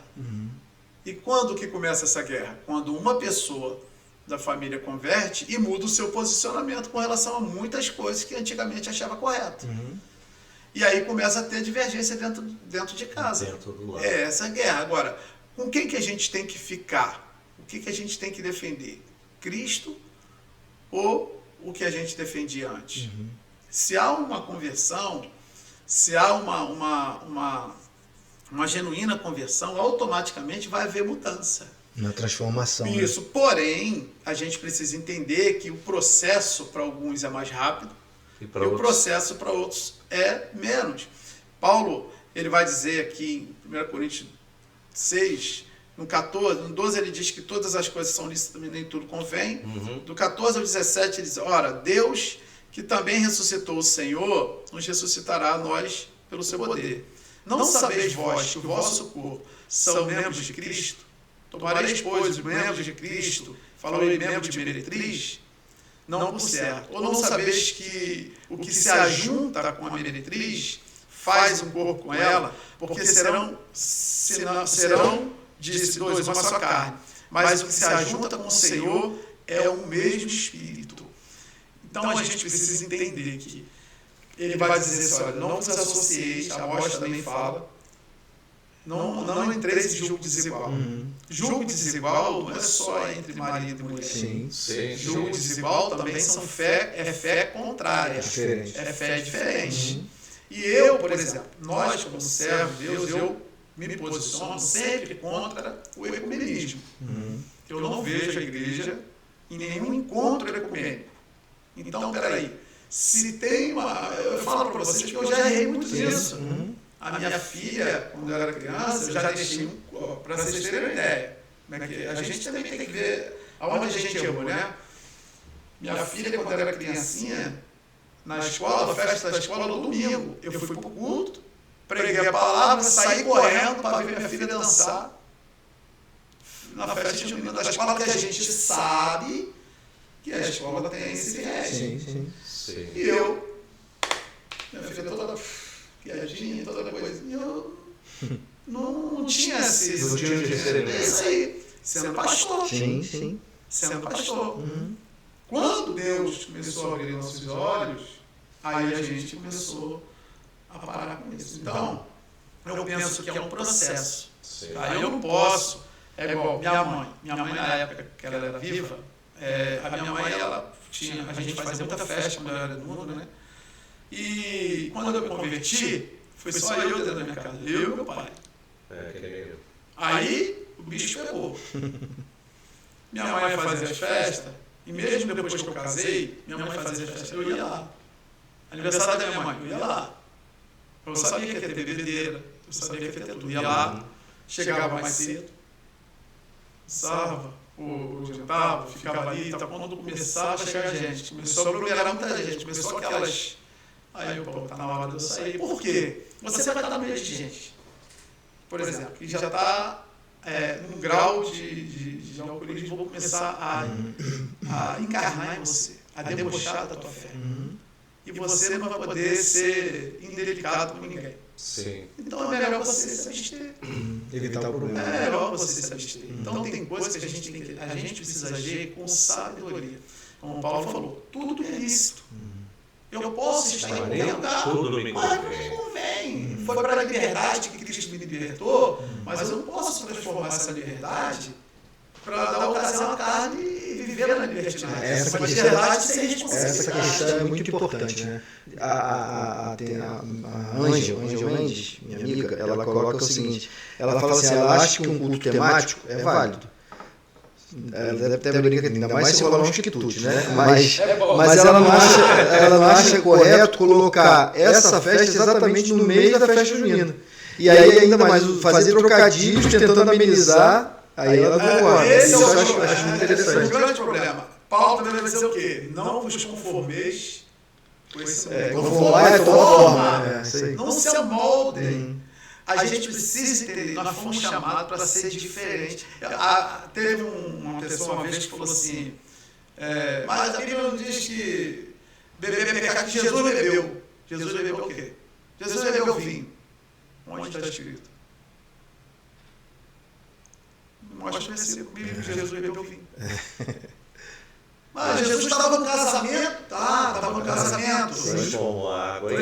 E quando que começa essa guerra? Quando uma pessoa da família converte e muda o seu posicionamento com relação a muitas coisas que antigamente achava correto. E aí começa a ter divergência dentro de casa. Dentro do lar. É essa guerra. Agora, com quem que a gente tem que ficar? O que a gente tem que defender? Cristo ou o que a gente defendia antes? Se há uma conversão, se há uma genuína conversão, automaticamente vai haver mudança. Na transformação. Isso. Porém, a gente precisa entender que o processo para alguns é mais rápido E e o processo para outros é menos. Paulo, ele vai dizer aqui em 1 Coríntios 6, no 14, no 12 ele diz que todas as coisas são lícitas, nem tudo convém. Do 14 ao 17 ele diz, ora, Deus que também ressuscitou o Senhor, nos ressuscitará a nós pelo seu poder. Não sabeis vós que o vosso corpo são membros de Cristo? Tomareis, pois, os membros de Cristo, falou em membro de meretriz? Não por certo. Ou não sabeis que o que se ajunta com a meretriz faz um corpo com ela, porque serão, disse dois, uma só carne. Mas o que se ajunta com o Senhor é o mesmo Espírito. Então a gente precisa entender que ele vai dizer assim, olha, não vos associeis, a Amós também fala, não entreis em julgo desigual. Julgo desigual não é só entre marido e mulher. Sim. Julgo desigual também é fé contrária. É fé diferente. E eu, por exemplo, nós como servos de Deus, eu me posiciono sempre contra o ecumenismo. Eu não vejo a igreja em nenhum encontro ecumênico. Então, peraí, se tem uma... Eu falo para vocês que eu já errei muito nisso. A minha filha, quando eu era criança, eu já deixei, para vocês terem uma ideia, né, que a gente também tem que ver aonde a gente errou, né? Minha filha, quando era criancinha, na escola, festa da escola, no domingo, eu fui para o culto, preguei a palavra, saí correndo para ver minha filha dançar na festa de menino da escola, que a gente sabe que a escola tem esse viés. Sim. E eu, minha filha toda piadinha, toda coisa, e eu não tinha esse isso aí, sendo pastor. Sendo pastor. Quando Deus começou a abrir nossos olhos, aí a gente começou a parar com isso. Então, eu penso que é um processo. Aí eu não posso, é igual minha mãe na época que ela era viva, a minha mãe, a gente fazia muita festa quando ela era mundo, né? E quando eu me converti, foi só eu dentro da minha casa, eu e meu pai. Aí o bicho pegou. Minha mãe fazia as festas, e mesmo depois que eu casei, minha mãe fazia as festas, eu ia lá. Aniversário da minha mãe, eu ia lá. Eu sabia que ia ter bebedeira, eu sabia que ia ter tudo. Ia lá, chegava mais cedo, almoçava, jantava, ficava ali, então, quando começava a chegar gente, começou a aglomerar muita gente, começou aquelas... Aí eu, tá na hora de eu sair. Por quê? Você vai estar no meio de gente, por exemplo, que já está num grau de alcoolismo, vou começar a encarnar em você, a debochar da tua fé. E você não vai poder ser indelicado com ninguém. Então é melhor você se abster. Evitar o problema. É melhor você se abster. Então tem coisas que a gente precisa agir com sabedoria. Como o Paulo falou, tudo é lícito. Eu posso estar em qualquer lugar, mas não me convém. Foi para a liberdade que Cristo me libertou, mas eu não posso transformar essa liberdade para dar ocasião à carne e viver na libertinagem. Essa liberdade sem responsabilidade. Essa questão é muito importante, né? A Ângela Mendes, minha amiga, ela coloca o seguinte, ela fala assim, ela acha que um culto temático é válido. Ela deve ter brincadeira, ainda mais se rolar um quitute, né? Mas ela não acha correto colocar essa festa exatamente no meio da festa junina. E aí ainda mais fazer trocadilhos tentando amenizar, aí ela não concorda. Esse eu acho muito interessante. O grande problema, Paulo também vai dizer o quê? Não vos conformeis com esse mundo. Conformar é toda forma. Não se amoldem. A gente precisa entender, nós fomos chamados para ser diferente. Teve uma pessoa uma vez que falou assim, mas a Bíblia não diz que beber é pecado, que Jesus bebeu. Jesus bebeu o quê? Jesus bebeu vinho. Onde está escrito? Mostra o versículo bíblico, Jesus bebeu vinho. Mas Jesus estava no casamento, estava no casamento. Transformou água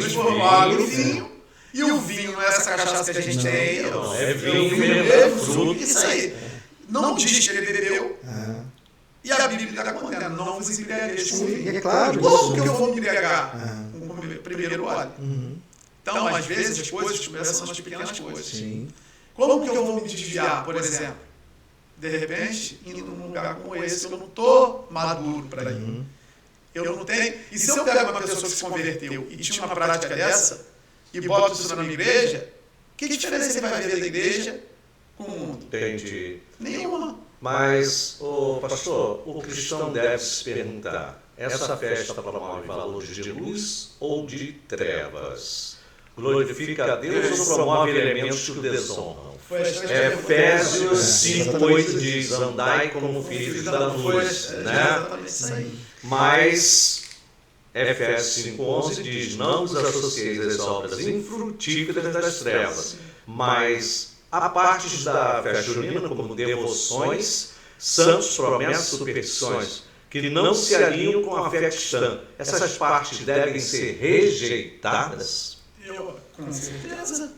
em vinho. E o vinho não é essa cachaça que a gente tem. Não, é vinho, fruto. Isso aí. Não diz que ele bebeu. E a Bíblia está contando, não vos embriagueis com vinho. É claro. Como que eu vou me embriagar? Com o primeiro óleo. Então, às vezes, as coisas começam nas pequenas coisas. Como que eu vou me desviar, por exemplo? De repente, indo num lugar como esse, eu não estou maduro para ir. Eu não tenho... E se eu pego uma pessoa que se converteu e tinha uma prática dessa, e boto isso na minha igreja, que diferença ele vai ver da igreja com o mundo? Entendi. Nenhuma. Mas, pastor, o cristão deve se perguntar, essa festa promove valores de luz ou de trevas? glorifica a Deus ou promove elementos que o desonram? Foi a Efésios 5:8 diz: andai como filhos da luz, né? Exatamente isso aí. Mas Efésios 5:11 diz: não vos associeis às obras infrutíferas das trevas, mas a partes da festa junina, como devoções, santos, promessas, superstições, que não se alinham com a fé cristã. Essas partes devem ser rejeitadas? Com certeza.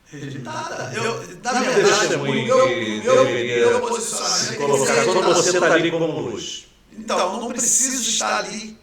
Rejeitada. Na Que verdade, testemunho o que meu deveria posicionamento é que colocar tem que quando ser você está ali como luz? Então, não preciso estar ali.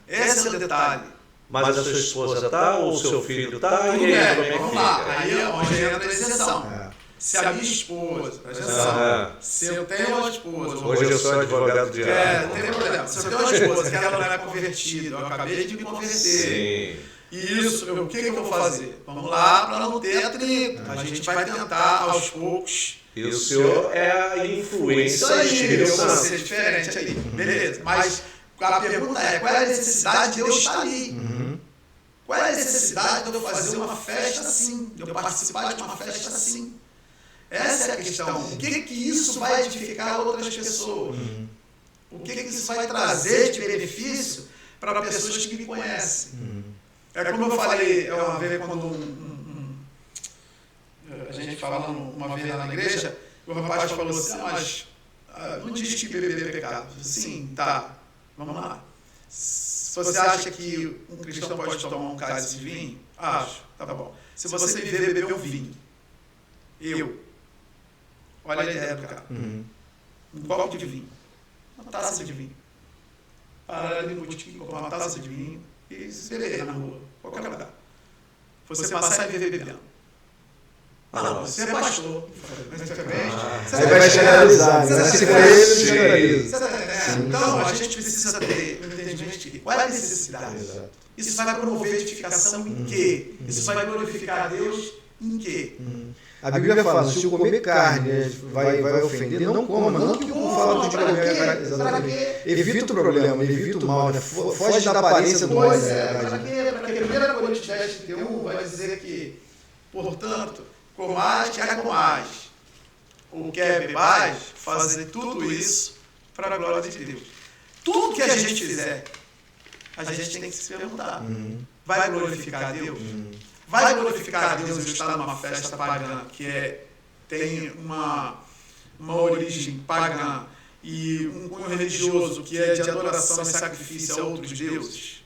Esse é o detalhe. Mas a sua esposa está, ou o seu filho está, Tudo e aí bem, como é que vamos lá. fica? Aí é onde entra a exceção. Se a minha esposa, presta atenção, se eu tenho uma esposa, Hoje eu sou advogado de não tem problema. Se eu tenho uma esposa que ela não é convertida, eu acabei de me converter. Sim. Isso, o que eu vou fazer? Vamos lá para não ter atrito. A gente vai tentar aos poucos. E o senhor é a influência Isso do aí, Espírito eu vou Santo. ser diferente ali. Beleza. Mas a pergunta é, qual é a necessidade de eu estar ali? Qual é a necessidade de eu fazer uma festa assim? De eu participar de uma festa assim? Essa é a questão. O que isso vai edificar outras pessoas? O que isso vai trazer de benefício para pessoas que me conhecem? É como eu falei uma vez quando a gente falando uma vez lá na igreja, o rapaz falou assim, mas não diz que beber é pecado. Sim, tá, vamos lá. Se você acha que um cristão pode tomar um cálice de vinho, acho, tá bom. Se você me ver beber um vinho, olha a ideia do cara. Um copo de vinho, uma taça de vinho. Para ali no botequim, comprar uma taça de vinho e se beber na rua, qualquer lugar. Você passar e viver bebendo. Não, você é pastor. Você vai generalizar, né? Se for ele, generaliza. Então, a gente precisa ter um entendimento de qual é a necessidade. Exato. Isso vai promover edificação em quê? Isso vai glorificar a Deus em quê? A Bíblia fala, se eu comer carne vai ofender, não coma. Não que o povo fala de comer carne, exatamente. Evita o problema, evita o mal, né? Foge da aparência do mal. Pois é, para que 1 Coríntios 10:31 vai dizer que, portanto, comais, quer comais, ou quer bebais, fazer tudo isso para a glória de Deus. Tudo que a gente fizer, a gente tem que se perguntar, vai glorificar a Deus? Vai glorificar a Deus eu estar numa festa pagã que tem uma origem pagã e um cunho religioso que é de adoração e sacrifício a outros deuses?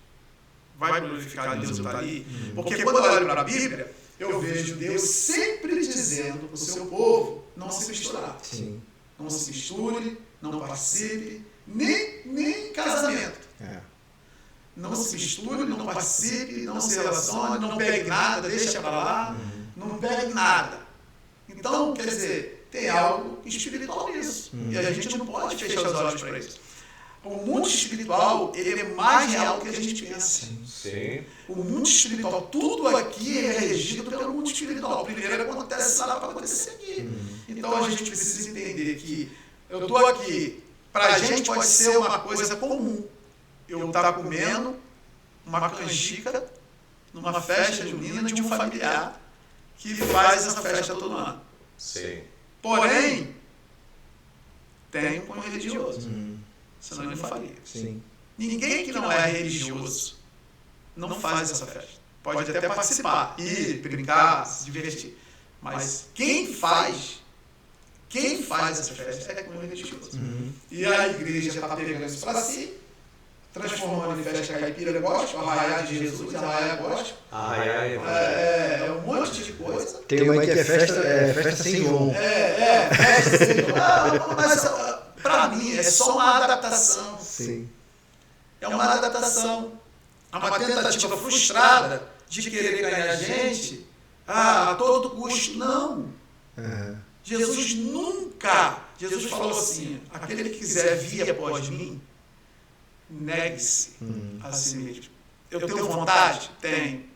Vai glorificar a Deus eu estar ali? Porque quando eu olho para a Bíblia, eu vejo Deus sempre dizendo para o seu povo não se misturar. Sim. Não se misture, não participe, nem casamento. Não se misture, não participe, não se relacione, não pegue nada, deixa para lá, não pegue nada. Então, quer dizer, tem algo espiritual nisso. E a gente não pode fechar os olhos para isso. O mundo espiritual, ele é mais real do que a gente pensa. Sim. O mundo espiritual, tudo aqui é regido pelo mundo espiritual. Primeiro acontece lá para acontecer aqui. Então a gente precisa entender que eu estou aqui, para a gente pode ser uma coisa comum. Eu estar comendo uma canjica numa festa junina de um familiar que faz essa festa todo ano. Sim. Porém, tem um cunho religioso. Senão ele não faria. Sim. Ninguém que não é religioso não faz essa festa. Pode até participar, ir, brincar, se divertir. Mas quem faz essa festa é cunho religioso. E a igreja está pegando isso para si, transformando em festa caipira gospel, arraiá de Jesus, arraiá gospel. É um monte de coisa. Tem uma aí que é festa sem João. Festa sem João. Mas para mim é só uma adaptação. Sim. É uma adaptação. É uma tentativa frustrada de querer ganhar gente a todo custo. Não. Jesus nunca. Jesus falou assim: aquele que quiser vir após mim, negue-se a si mesmo. Eu tenho vontade? Tenho.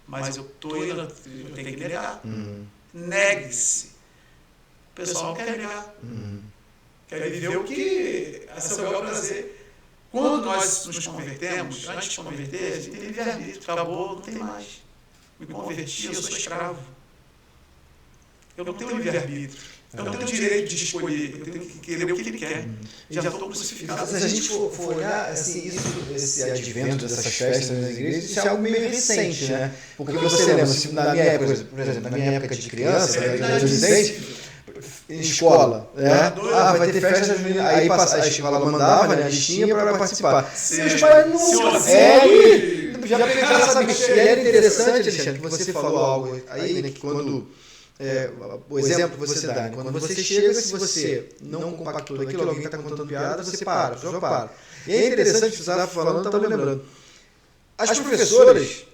Mas eu tenho que negar. Negue-se. O pessoal não quer negar. Quer viver o que é seu bel prazer. Quando nós nos convertemos, antes de converter, a gente tem livre-arbítrio, acabou, não tem mais. me converti, eu sou escravo. Eu não tenho livre-arbítrio. Eu não tenho o direito de escolher, eu tenho que querer o que ele quer. Já estou crucificado. Se a gente for olhar, assim, esse advento dessas festas nas igrejas, isso é algo meio recente, né? Porque você lembra, na minha época, por exemplo, na minha época de criança, adolescente, em escola, né? Vai ter festa junina, aí a escola mandava, né, a listinha para participar. Os pais não... já sabia. E era interessante, Alexandre, que você falou algo aí, né, que quando... o exemplo que você dá, né? Quando você chega, se você não compactou daquilo, alguém está contando piada, você para, a pessoa para. E é interessante, você estava falando, eu estava lembrando. As professoras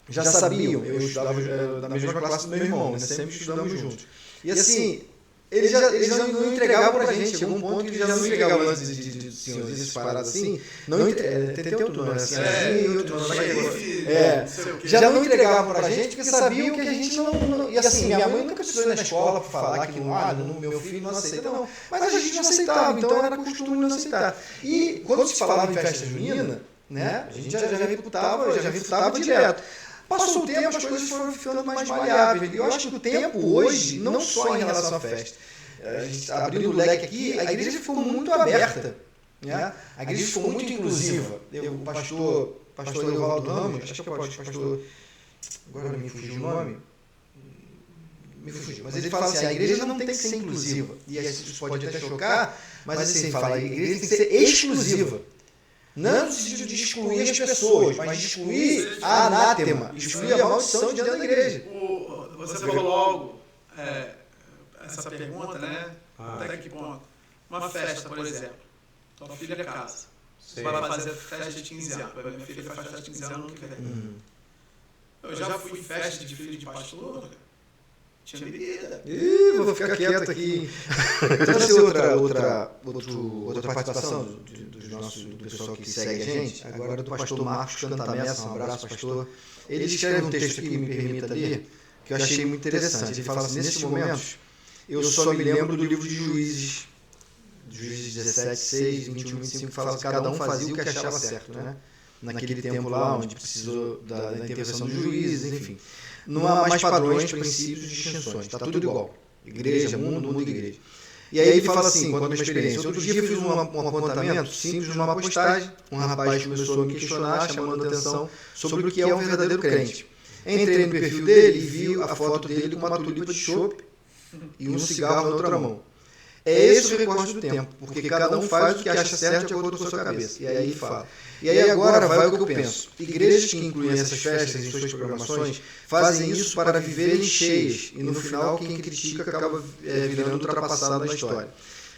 já sabiam, eu estudava na mesma classe do meu irmão, né? Sempre estudamos juntos. E assim, eles já não entregavam pra gente, chegou um ponto que eles já não entregavam antes de senhores, essas paradas assim. Tem outro nome, assim, outro nome. Já não entregavam pra gente porque sabiam que a gente não... E assim, minha mãe nunca precisou ir na escola pra falar que no meu filho não aceita, não. Mas a gente não aceitava, então era costume não aceitar. E quando se falava em festa junina, né, a gente já refutava direto. Passou o tempo, as coisas foram ficando mais maleáveis. Eu acho que o tempo hoje, não só em relação à festa, a gente abrindo o leque aqui, a igreja ficou muito aberta, né? A igreja ficou muito inclusiva. O pastor Evaldo Ramos, acho que é o pastor, agora me fugiu o nome, mas ele fala assim, a igreja não tem que ser inclusiva. E isso pode até chocar, mas assim, ele fala, a igreja tem que ser exclusiva. Não no sentido de excluir as pessoas, mas de excluir a anátema, excluir a maldição de dentro da igreja. Você falou algo, essa pergunta, né? Até que ponto? Uma festa, por exemplo. Tua filha casa. Você vai fazer festa de 15 anos. Minha filha faz festa de 15 anos no ano que vem. Eu já fui em festa de filho de pastor. Tinha bebida. Vou ficar quieto aqui. Trouxe outra participação do pessoal que segue a gente. Agora do pastor Marcos Cantamessa, um abraço, pastor. Ele escreve um texto aqui, me permita ler, que eu achei muito interessante. Ele fala assim, nesses momentos, eu só me lembro do livro de Juízes 17, 6, 21, 25, que fala que cada um fazia o que achava certo, né? Naquele tempo lá, onde precisou da intervenção dos juízes, enfim. Não há mais padrões, princípios e distinções, está tudo igual. Igreja, mundo, igreja. E aí ele fala assim, quanto a minha experiência, outro dia fiz um apontamento simples numa postagem, um rapaz começou a me questionar, chamando a atenção sobre o que é um verdadeiro crente. Entrei no perfil dele e vi a foto dele com uma tulipa de chope e um cigarro na outra mão. É esse o recorte do tempo, porque cada um faz o que acha certo de acordo com a sua cabeça. E aí ele fala. E aí agora vai o que eu penso. Igrejas que incluem essas festas em suas programações fazem isso para viverem cheias, e no final quem critica acaba virando ultrapassado na história.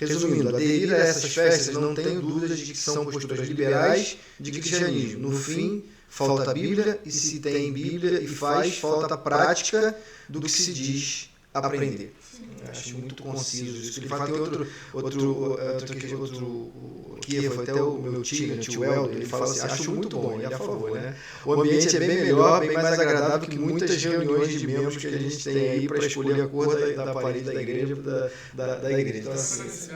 Resumindo, aderir a essas festas não tenho dúvidas de que são posturas liberais de cristianismo. No fim, falta a Bíblia, e se tem Bíblia e faz, falta a prática do que se diz aprender. Acho muito conciso isso. Ele fala, tem outro que foi até o meu tio, né, tio Eldo, ele fala assim, acho muito bom, ele é a favor, né? O ambiente é bem melhor, bem mais agradável que muitas reuniões de membros que a gente tem aí para escolher a cor da parede da igreja, da igreja. Então, assim,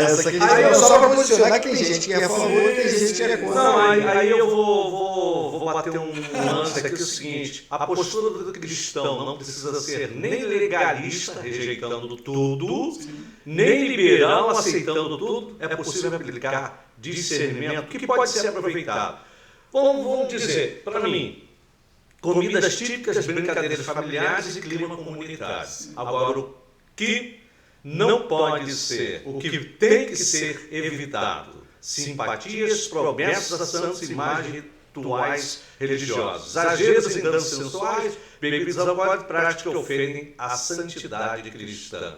essa aqui é só para posicionar que tem gente que é a favor e tem gente que é contra. Não, aí eu vou bater um lance aqui, o seguinte, a postura do cristão não precisa ser nem legalista, rejeitando tudo, nem liberal, aceitando tudo. É possível aplicar discernimento que pode ser aproveitado. Vamos dizer, para mim, comidas típicas, brincadeiras familiares e clima comunitário. Agora, o que não pode ser, o que tem que ser evitado, simpatias, promessas a santos, imagens, rituais religiosos, exageros em danças sensuais, bebidas alcoólicas, práticas que ofendem a santidade cristã.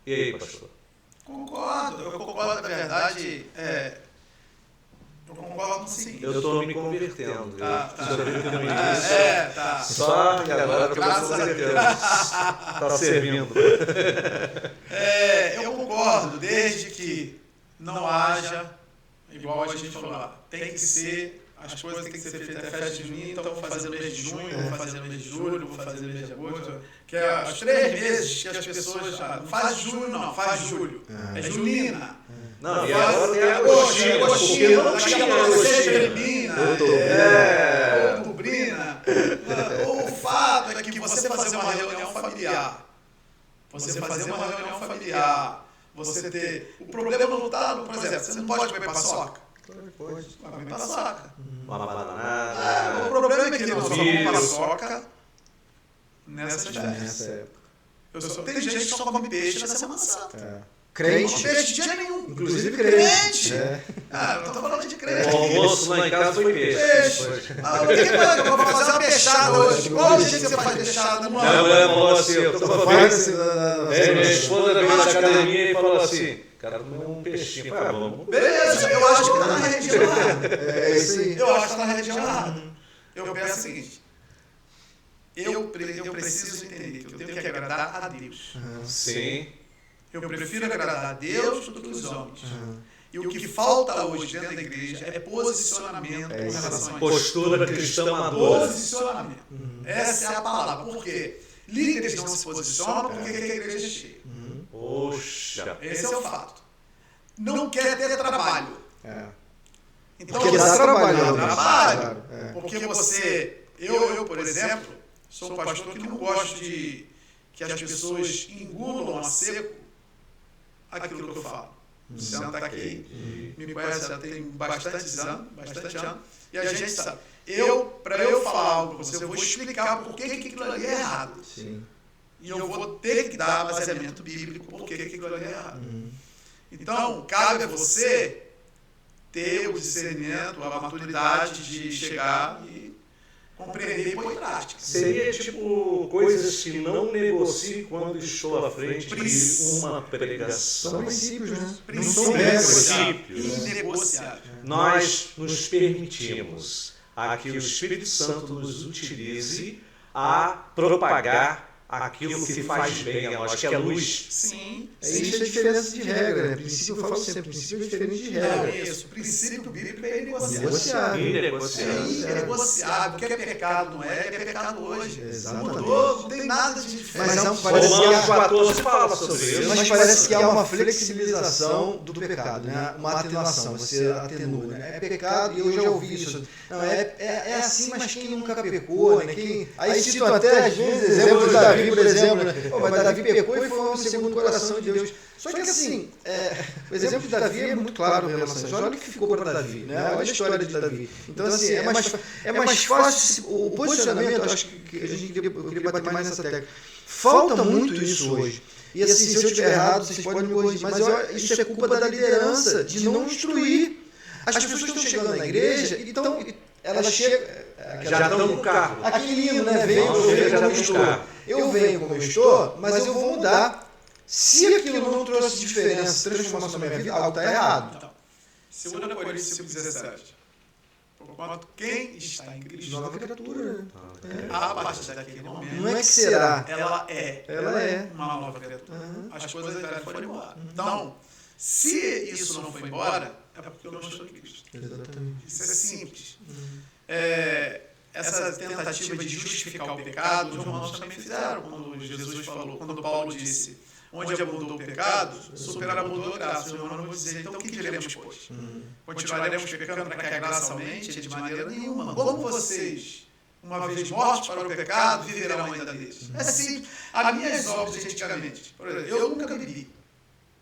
E aí, pastor? Concordo, eu concordo, na verdade, eu concordo no seguinte. Eu estou me convertendo. Tá. Só que agora eu estou convertendo. Está servindo. Eu concordo, desde que não haja, igual a gente falou lá, tem que ser... As coisas têm que ser feitas até festa de junho, então vou fazer no mês de junho, vou fazer no mês de julho, vou fazer no mês de agosto. Que é os 3 meses que as pessoas não faz junho, não, faz julho. É julina. Não, e agora tem agostina, agostina, outubro, você fazer uma reunião familiar, você ter... O problema não está, por exemplo, você não pode comer paçoca. Pode. Vai comer paçoca. Uma bananada. O problema é que nós só comemos milho. paçoca nessa Nessa época. Tem gente que só come peixe na Semana Santa. época. Não come Crente, peixe de dia nenhum. inclusive Crente. crente. Ah, eu não estou falando de crente. O almoço lá em casa foi peixe. Peixe. Ah, o que eu vou fazer uma peixada hoje? Qual o jeito que você faz peixada? Minha mulher falou assim, eu tô Faz falando. assim, Minha esposa veio na academia e falou assim, cara, comer um peixinho. Eu falei, ah, vamos. Beleza, eu acho que está na região errada. É isso aí. Eu acho que está na região errada. Eu penso o seguinte, eu preciso entender que eu tenho que agradar a Deus. Sim. Eu prefiro agradar a Deus do que os homens. E o que falta hoje dentro da igreja é posicionamento com relação a isso. Postura cristã madura. Posicionamento. Essa é a palavra. Por quê? Líderes não se posicionam porque a igreja é cheia. Poxa. Esse é o fato. Não quer ter trabalho. Então, Porque dá trabalho. trabalho. É. Porque você... Eu, por exemplo, sou um pastor que não gosto de que as pessoas engulam a seco aquilo que eu falo. O Luciano está aqui, me conhece já tem bastante anos, e a gente sabe. Para eu falar algo para você, eu vou explicar por que aquilo ali é errado. Sim. E eu vou ter que dar baseamento bíblico por que aquilo ali é errado. Então, cabe a você ter o discernimento, a maturidade de chegar e compreender e pôr em prática. Seria tipo coisas que não negocio quando estou à frente de uma pregação. São princípios, né? Princípios. Não são regras. Princípios. Inegociáveis. Nós nos permitimos a que o Espírito Santo nos utilize a propagar aquilo que faz bem a nós, que é a luz. Sim. Existe a diferença de regra, né? Princípio, eu falo sempre, princípio é diferente de Não, regra. isso. O princípio bíblico é inegociável. Negociável. Inegociável. É inegociável. O que é pecado não é pecado hoje. Exatamente. Mudou, não tem nada de diferente. Mas não parece que Romanos há, 14 fala sobre isso. mas parece que há uma flexibilização do pecado, né? Uma atenuação, você atenua, né? É pecado, e eu já ouvi isso. Não, é assim, mas quem nunca pecou, né? Aí citam até, às vezes, exemplo de Davi, por exemplo, né? Oh, mas Davi pecou e foi um homem segundo o coração de Deus. Só que assim, o exemplo de Davi é muito claro em relação a isso. Olha o que ficou para Davi, né? Olha a história de Davi. Então, assim, é mais fácil, o posicionamento, acho que a gente eu queria bater mais nessa tecla. Falta muito isso hoje. E assim, se eu estiver errado, vocês podem me corrigir, mas isso é culpa da liderança, de não instruir. As pessoas estão chegando na igreja e elas chegam... Já estão no carro. Aquele hino, né? Venho como eu estou. Eu venho como eu estou, mas eu vou mudar. Se aquilo não trouxe diferença, transformação na minha vida, algo está errado. Então, 2 Coríntios 5,17. Porquanto quem está em Cristo, Nova criatura. a partir daquele momento, Não é que será. ela é uma nova criatura. As coisas velhas foram embora. Então, se isso não foi embora, é porque eu não estou em Cristo. Exatamente. Isso é simples. Essa tentativa de justificar o pecado, os romanos também fizeram, quando Jesus falou, quando Paulo disse, onde abundou o pecado, superabundou a graça. Os romanos vão dizer, então o que diremos, pois? Continuaremos pecando para que a graça aumente? De maneira nenhuma. Como vocês, uma vez mortos para o pecado, viverão ainda deles? É assim, as minhas obras antigamente, por exemplo, eu nunca bebi,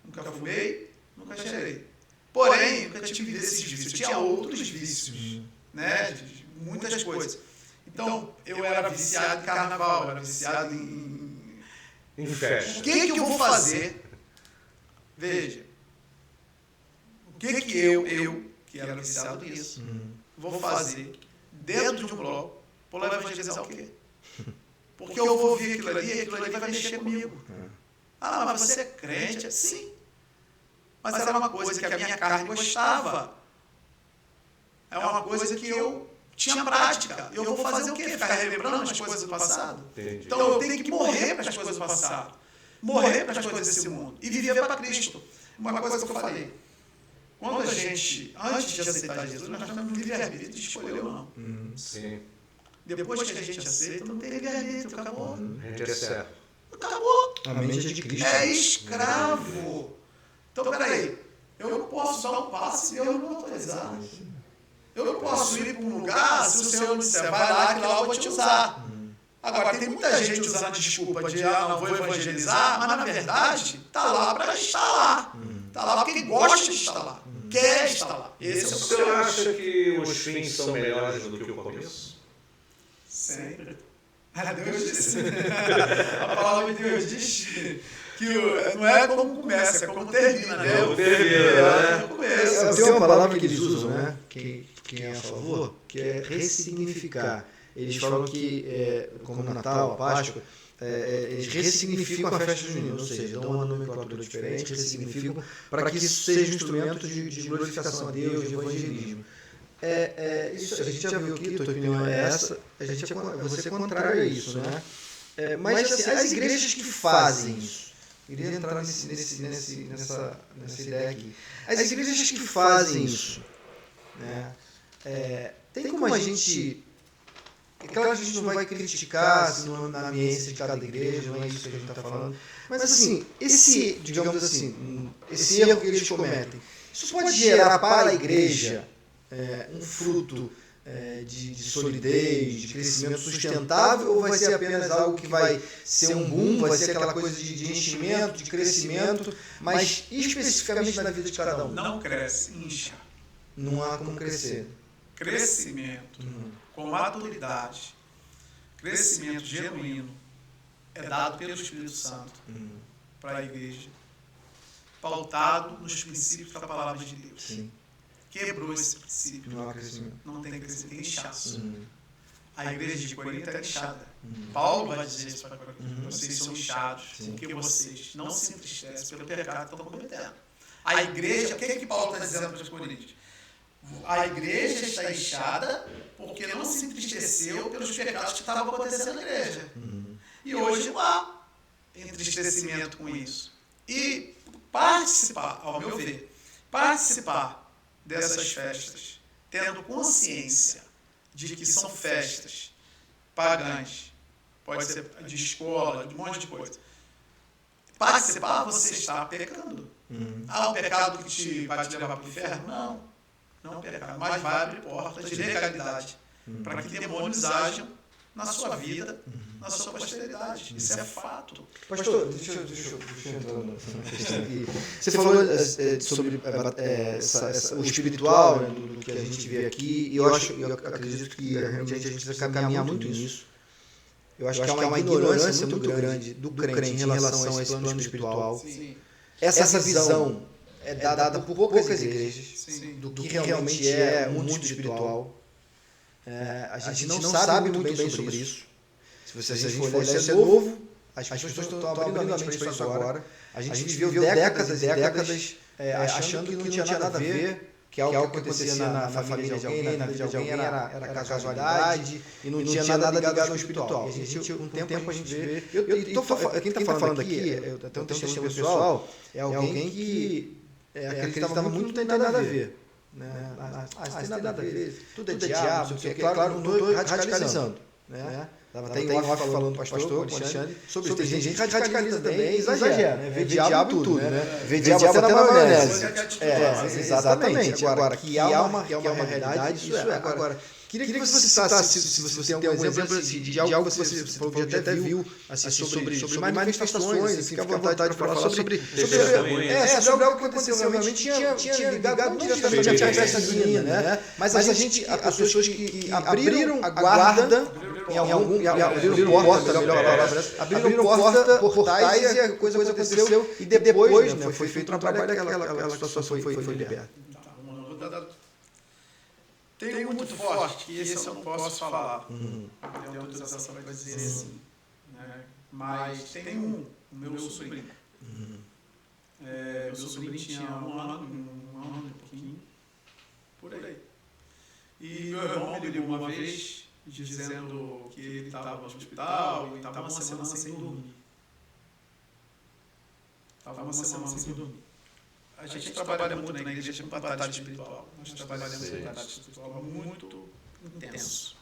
nunca fumei, nunca cheirei. Porém, eu nunca tive desses vícios. Eu tinha outros vícios, né? De muitas coisas. Então, eu era viciado em carnaval, eu era viciado Em festa. O que eu vou fazer? Veja. O que eu, que era viciado nisso, vou fazer dentro de um bloco para evangelizar o quê? Porque eu vou ver aquilo ali e aquilo ali vai mexer comigo. Ah, mas você é crente? Sim. Mas era uma coisa que a minha carne gostava. É uma coisa que eu tinha prática. Eu vou fazer o quê? Ficar relembrando as coisas do passado? Entendi. Então eu tenho que morrer para as coisas do passado. Morrer para as coisas desse mundo. E viver para Cristo. Uma coisa que eu falei. Quando a gente, antes de aceitar Jesus, nós temos livre-arbítrio de escolher ou não. Sim. Depois que a gente aceita, não tem livre-arbítrio. Acabou. A gente é certo. Acabou. A mente é de Cristo. É escravo. Então, peraí. Eu não posso dar um passo e Deus não me autorizar. Eu não posso ir para um lugar se o Senhor me disser, vai lá que lá eu vou te usar. Agora, tem muita gente usando a desculpa de, não vou evangelizar, mas na verdade está lá para estar lá. Está lá porque gosta de estar lá, quer estar lá. Esse é o O senhor problema. acha que os fins são melhores do que o começo? Sempre. Deus disse. A palavra de Deus diz que não é como começa, é como termina, né? Como termina, né? Começa. Tem uma palavra que eles usam, né? Quem é a favor, que é ressignificar. Eles falam que, como o Natal, a Páscoa, eles ressignificam a festa junina, ou seja, dão uma nomenclatura diferente, ressignificam, para que isso seja um instrumento de glorificação a Deus, de evangelismo. Isso, a gente já viu aqui, tua opinião é essa, você é contrário a isso, né? Mas assim, as igrejas que fazem isso, queria entrar nessa ideia aqui, as igrejas que fazem isso, né? Tem como a gente... É claro que a gente não vai criticar assim, na ambiência de cada igreja, não é isso que a gente está falando. Mas assim, digamos assim, esse erro que eles cometem, isso pode gerar para a igreja um fruto de solidez, de crescimento sustentável, ou vai ser apenas algo que vai ser um boom, vai ser aquela coisa de enchimento, de crescimento, mas especificamente na vida de cada um? Não cresce, incha. Não há como crescer. Crescimento com maturidade, crescimento genuíno, é dado pelo Espírito Santo para a igreja, pautado nos princípios da palavra de Deus. Sim. Quebrou esse princípio. Não há crescimento. Não tem crescimento, tem inchaço. A igreja de Corinto era inchada. Paulo vai dizer isso para Corinto. Vocês são inchados, porque vocês não se entristecem pelo pecado que estão cometendo. A igreja, o que é que Paulo está dizendo para os coríntios? A igreja está inchada porque não se entristeceu pelos pecados que estavam acontecendo na igreja. E hoje não há entristecimento com isso. E participar, ao meu ver, participar dessas festas, tendo consciência de que são festas pagãs, pode ser de escola, de um monte de coisa. Participar, você está pecando. Um pecado que vai te levar para o inferno? Não pecado, mas vai abrir portas de legalidade para que demônios ajam na sua vida, na sua posteridade. Isso é fato. Pastor, deixa eu entrar na questão aqui. Você falou sobre o espiritual, né, do que a gente vê aqui, e eu acredito que realmente a gente vai caminhar muito nisso. Eu acho que há uma ignorância muito grande do crente em relação a esse plano espiritual. Sim. Essa visão é dada por poucas igrejas do que realmente é o mundo espiritual. A gente não sabe muito bem sobre isso. Se a gente for olhar, isso é novo. As pessoas estão abrindo a mente para isso agora. A gente viveu décadas e décadas achando que não tinha nada a ver, que algo que acontecia na família de alguém, na vida de alguém, era casualidade e não tinha nada ligado ao espiritual. Um tempo a gente vê... Quem está falando aqui, eu até um testemunho pessoal, é alguém que acreditava muito que não tem nada a ver. Não tem nada a ver, tudo é diabo, claro, não estou radicalizando. Estava até em off falando com o pastor Alexandre sobre isso. Tem gente que radicaliza também, exagera, né? Vê diabo em tudo, né? Vê diabo até na maionese. Exatamente. Agora, que há uma realidade, isso é. Agora, queria que você citasse, se você tem algum exemplo de algo que você até viu sobre manifestações, fica à vontade para falar sobre algo que aconteceu realmente. Tinha ligado não diretamente à festa junina, né? Mas as pessoas que abriram a guarda, abriram portais e a coisa aconteceu, e depois, né, foi feito um trabalho, aquela situação foi liberta. Tem um muito forte, que esse eu não posso falar. Não tenho autorização para dizer assim. Né? Mas tem o meu sobrinho. Meu sobrinho tinha um ano e pouquinho, por aí. E meu irmão me ligou uma vez dizendo que ele estava no hospital e estava uma semana sem dormir. A gente trabalha muito na igreja com batalha espiritual. Nós trabalhamos com batalha espiritual muito intenso.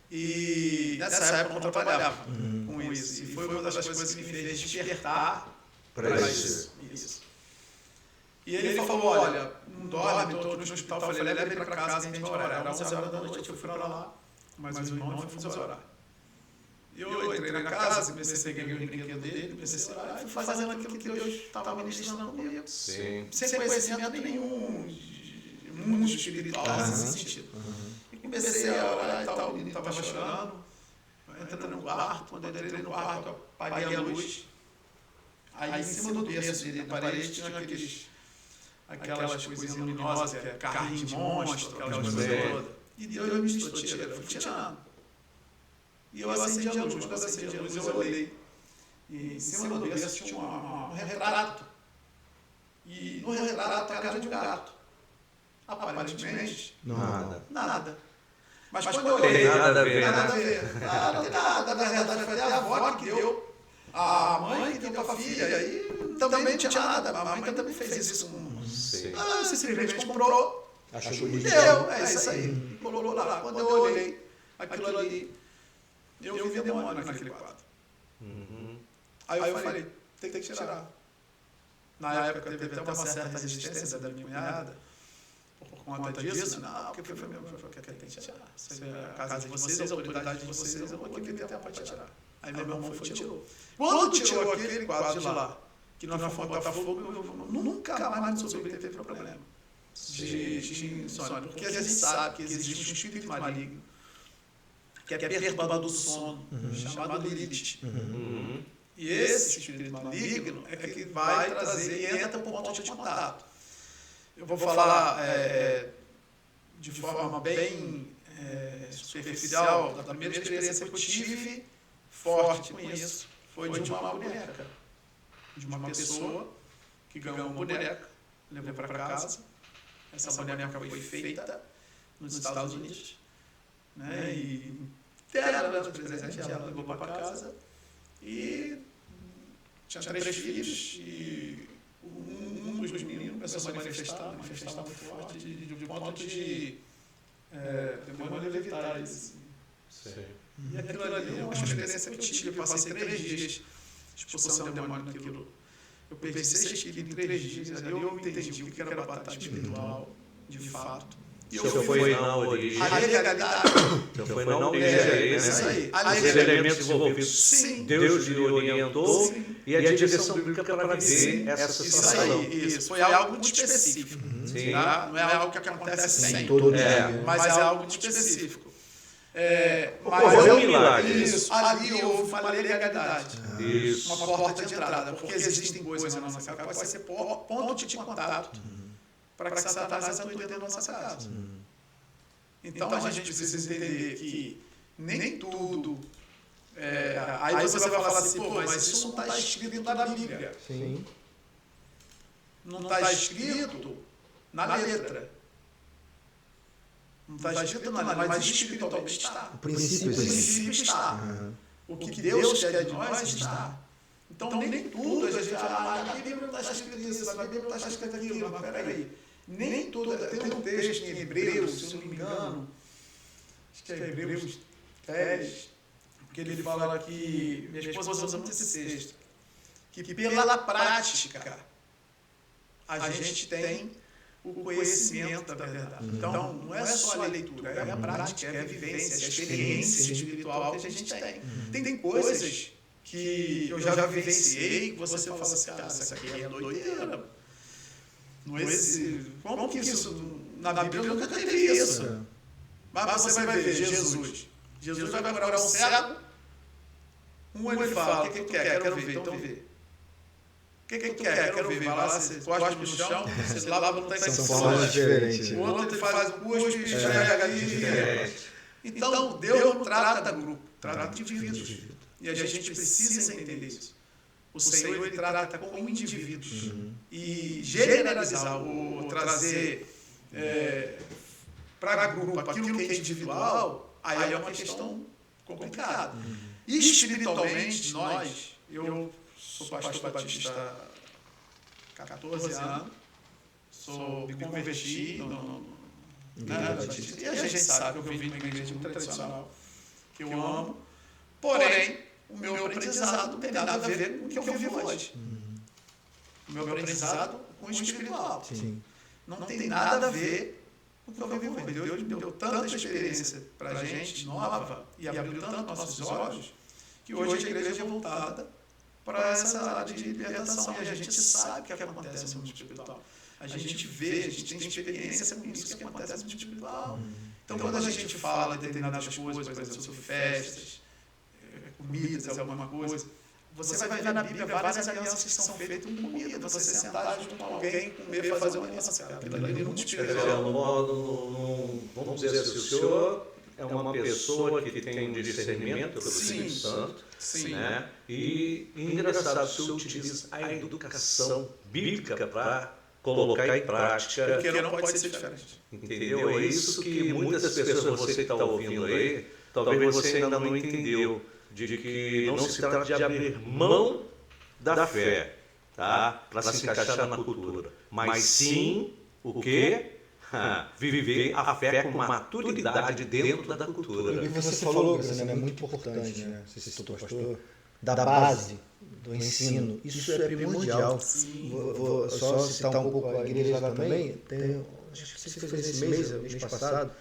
E nessa época eu trabalhava com isso. E foi uma das coisas que me fez despertar para isso. E ele falou, olha, não dorme, estou no hospital. Eu falei, leva ele para casa e a gente vai orar. Era 11 horas da noite, eu fui para lá, mas o irmão foi orar. Eu entrei na casa, comecei a pegar o brinquedo dele, comecei a orar e fui fazendo aquilo que Deus estava ministrando comigo. Sim. Sem conhecimento nenhum de mundo espiritual, nesse sentido. E comecei a orar e tal, o menino estava chorando. Entrei no quarto, quando eu entrei no quarto, apaguei a luz. Aí em cima do berço dele, na parede, tinha aquelas coisinhas luminosas, que é carrinho de monstro, aquelas coisas todas. E Deus me ministrou, tira, eu fui tirando. E eu acendi a luz. Quando eu acendi a luz, eu olhei. E em cima do berço tinha um retrato. E no retrato a cara de um gato. Aparentemente, nada. Mas quando eu olhei, nada a ver. Nada. Na verdade, foi até a avó que deu, a mãe que deu para a filha. E também não tinha nada. A mãe também fez isso com... Você simplesmente comprou. Achou E deu. É isso aí. Colocou lá. Quando eu olhei aquilo ali, eu vi demônio naquele quadro. Aí eu falei, tem que tirar. Na época teve até uma certa resistência da minha cunhada, por conta disso. Não, porque foi mesmo, porque tem que tirar. Você vê a casa de vocês, a autoridade de vocês, eu vou aqui ter tempo para tirar. Aí meu irmão foi e tirou. Quando tirou aquele quadro de lá, que nós fomos botar fogo, nunca mais no sobrinho teve problema de insônia. Porque a gente sabe que existe um espírito maligno que é perturbador do sono, chamado Lilith. E esse espírito maligno é que vai trazer e entra por ponto de contato. Eu vou falar de forma bem superficial da primeira experiência que eu tive forte com isso. Foi de uma boneca, de uma pessoa que ganhou uma boneca, levou para casa. Essa boneca foi feita nos Estados Unidos, né? E deram de presente, ela levou para casa e tinha 3 filhos e um dos meninos começou a se manifestar muito forte, de ponto de demônio levitar isso. E aquilo ali é uma experiência que eu tive. Eu passei 3 dias expulsando o demônio naquilo. Eu perdi 6 quilos em 3 dias. Ali eu entendi o que era batalha espiritual, de fato. E eu foi na origem. A legalidade. Eu foi na origem, isso aí. Os elementos envolvidos. Sim. Deus lhe orientou e a direção bíblica para viver essa situação. Isso. Foi algo muito específico. Tá? Não é algo que acontece sempre. Mas é algo muito específico. Ocorreu um milagre. Isso. Ali houve uma legalidade. Isso. Uma porta de entrada. Porque existem coisas na nossa casa que pode ser ponto de contato para que Satanás atue dentro da nossa casa. Então a gente precisa entender que nem tudo. Aí você vai falar assim, pô, mas isso não está escrito na Bíblia. Sim. Não está escrito na letra. Não está escrito na letra, mas espiritualmente está. O princípio está. O que Deus quer de nós está. Então nem tudo a gente fala, na Bíblia não está escrito isso, na Bíblia não está escrito aquilo, mas peraí. Nem tudo. Tem um texto em Hebreus, se eu não me engano, acho que é Hebreus 10, porque ele fala que, minha esposa usa muito esse texto, que pela prática a gente tem o conhecimento da verdade. Então, não é só a leitura, é a prática, é a vivência, é a experiência espiritual que a gente tem. Tem coisas que eu já vivenciei que você fala assim, cara, isso aqui é doideira. Não existe. Como que isso? Na Bíblia nunca teve isso. Mas você vai ver Jesus. Jesus vai curar um cego. Ele fala, o que tu quer? Quero ver, então vê. O que tu quer? Quero ver. Vai lá, você cospe no chão, você lava, não tem mais são formas diferentes. O outro ele faz o cuspe, enxerga ali. Então, Deus não trata grupo, trata indivíduos. E a gente precisa entender isso. O Senhor ele trata com indivíduos. E generalizar, ou trazer para grupo aquilo que é individual, aí é uma questão complicada. E espiritualmente, nós, eu sou pastor batista há 14 anos, me converti e a gente sabe que eu vim de uma igreja muito tradicional, que eu amo, porém, o meu aprendizado não tem nada a ver com o que eu vivo hoje. O meu aprendizado com o espiritual. Sim. Não tem nada a ver com o que eu vivo hoje. Deus me deu tanta experiência para a gente nova e abriu tanto nossos olhos que hoje a igreja é voltada para essa área de libertação. E a gente sabe o que acontece no mundo espiritual. A gente vê, a gente tem experiência com isso que acontece no mundo espiritual. Então, quando a gente fala de determinadas coisas, por exemplo, sobre festas, comidas, alguma coisa, você vai ver na Bíblia várias alianças que são feitas com comida. Você sentar junto com alguém, comer, fazer uma aliança. Aquilo ali no mundo espiritual. Vamos dizer assim, o senhor é uma pessoa que tem um discernimento pelo Espírito Santo, né? E engraçado, o senhor utiliza a educação bíblica para colocar em prática. Porque não pode ser diferente. Entendeu? É isso que muitas pessoas, você que está ouvindo aí, talvez você ainda não entendeu, de que não se trata de abrir mão da fé, tá? Para se encaixar na cultura, mas sim o quê? Viver a fé com maturidade dentro da cultura. E você falou, Graciano, é muito importante, né? Você citou, pastor, da base do ensino. Isso é primordial. Vou só citar um pouco a igreja lá também. Acho que você fez esse mês passado.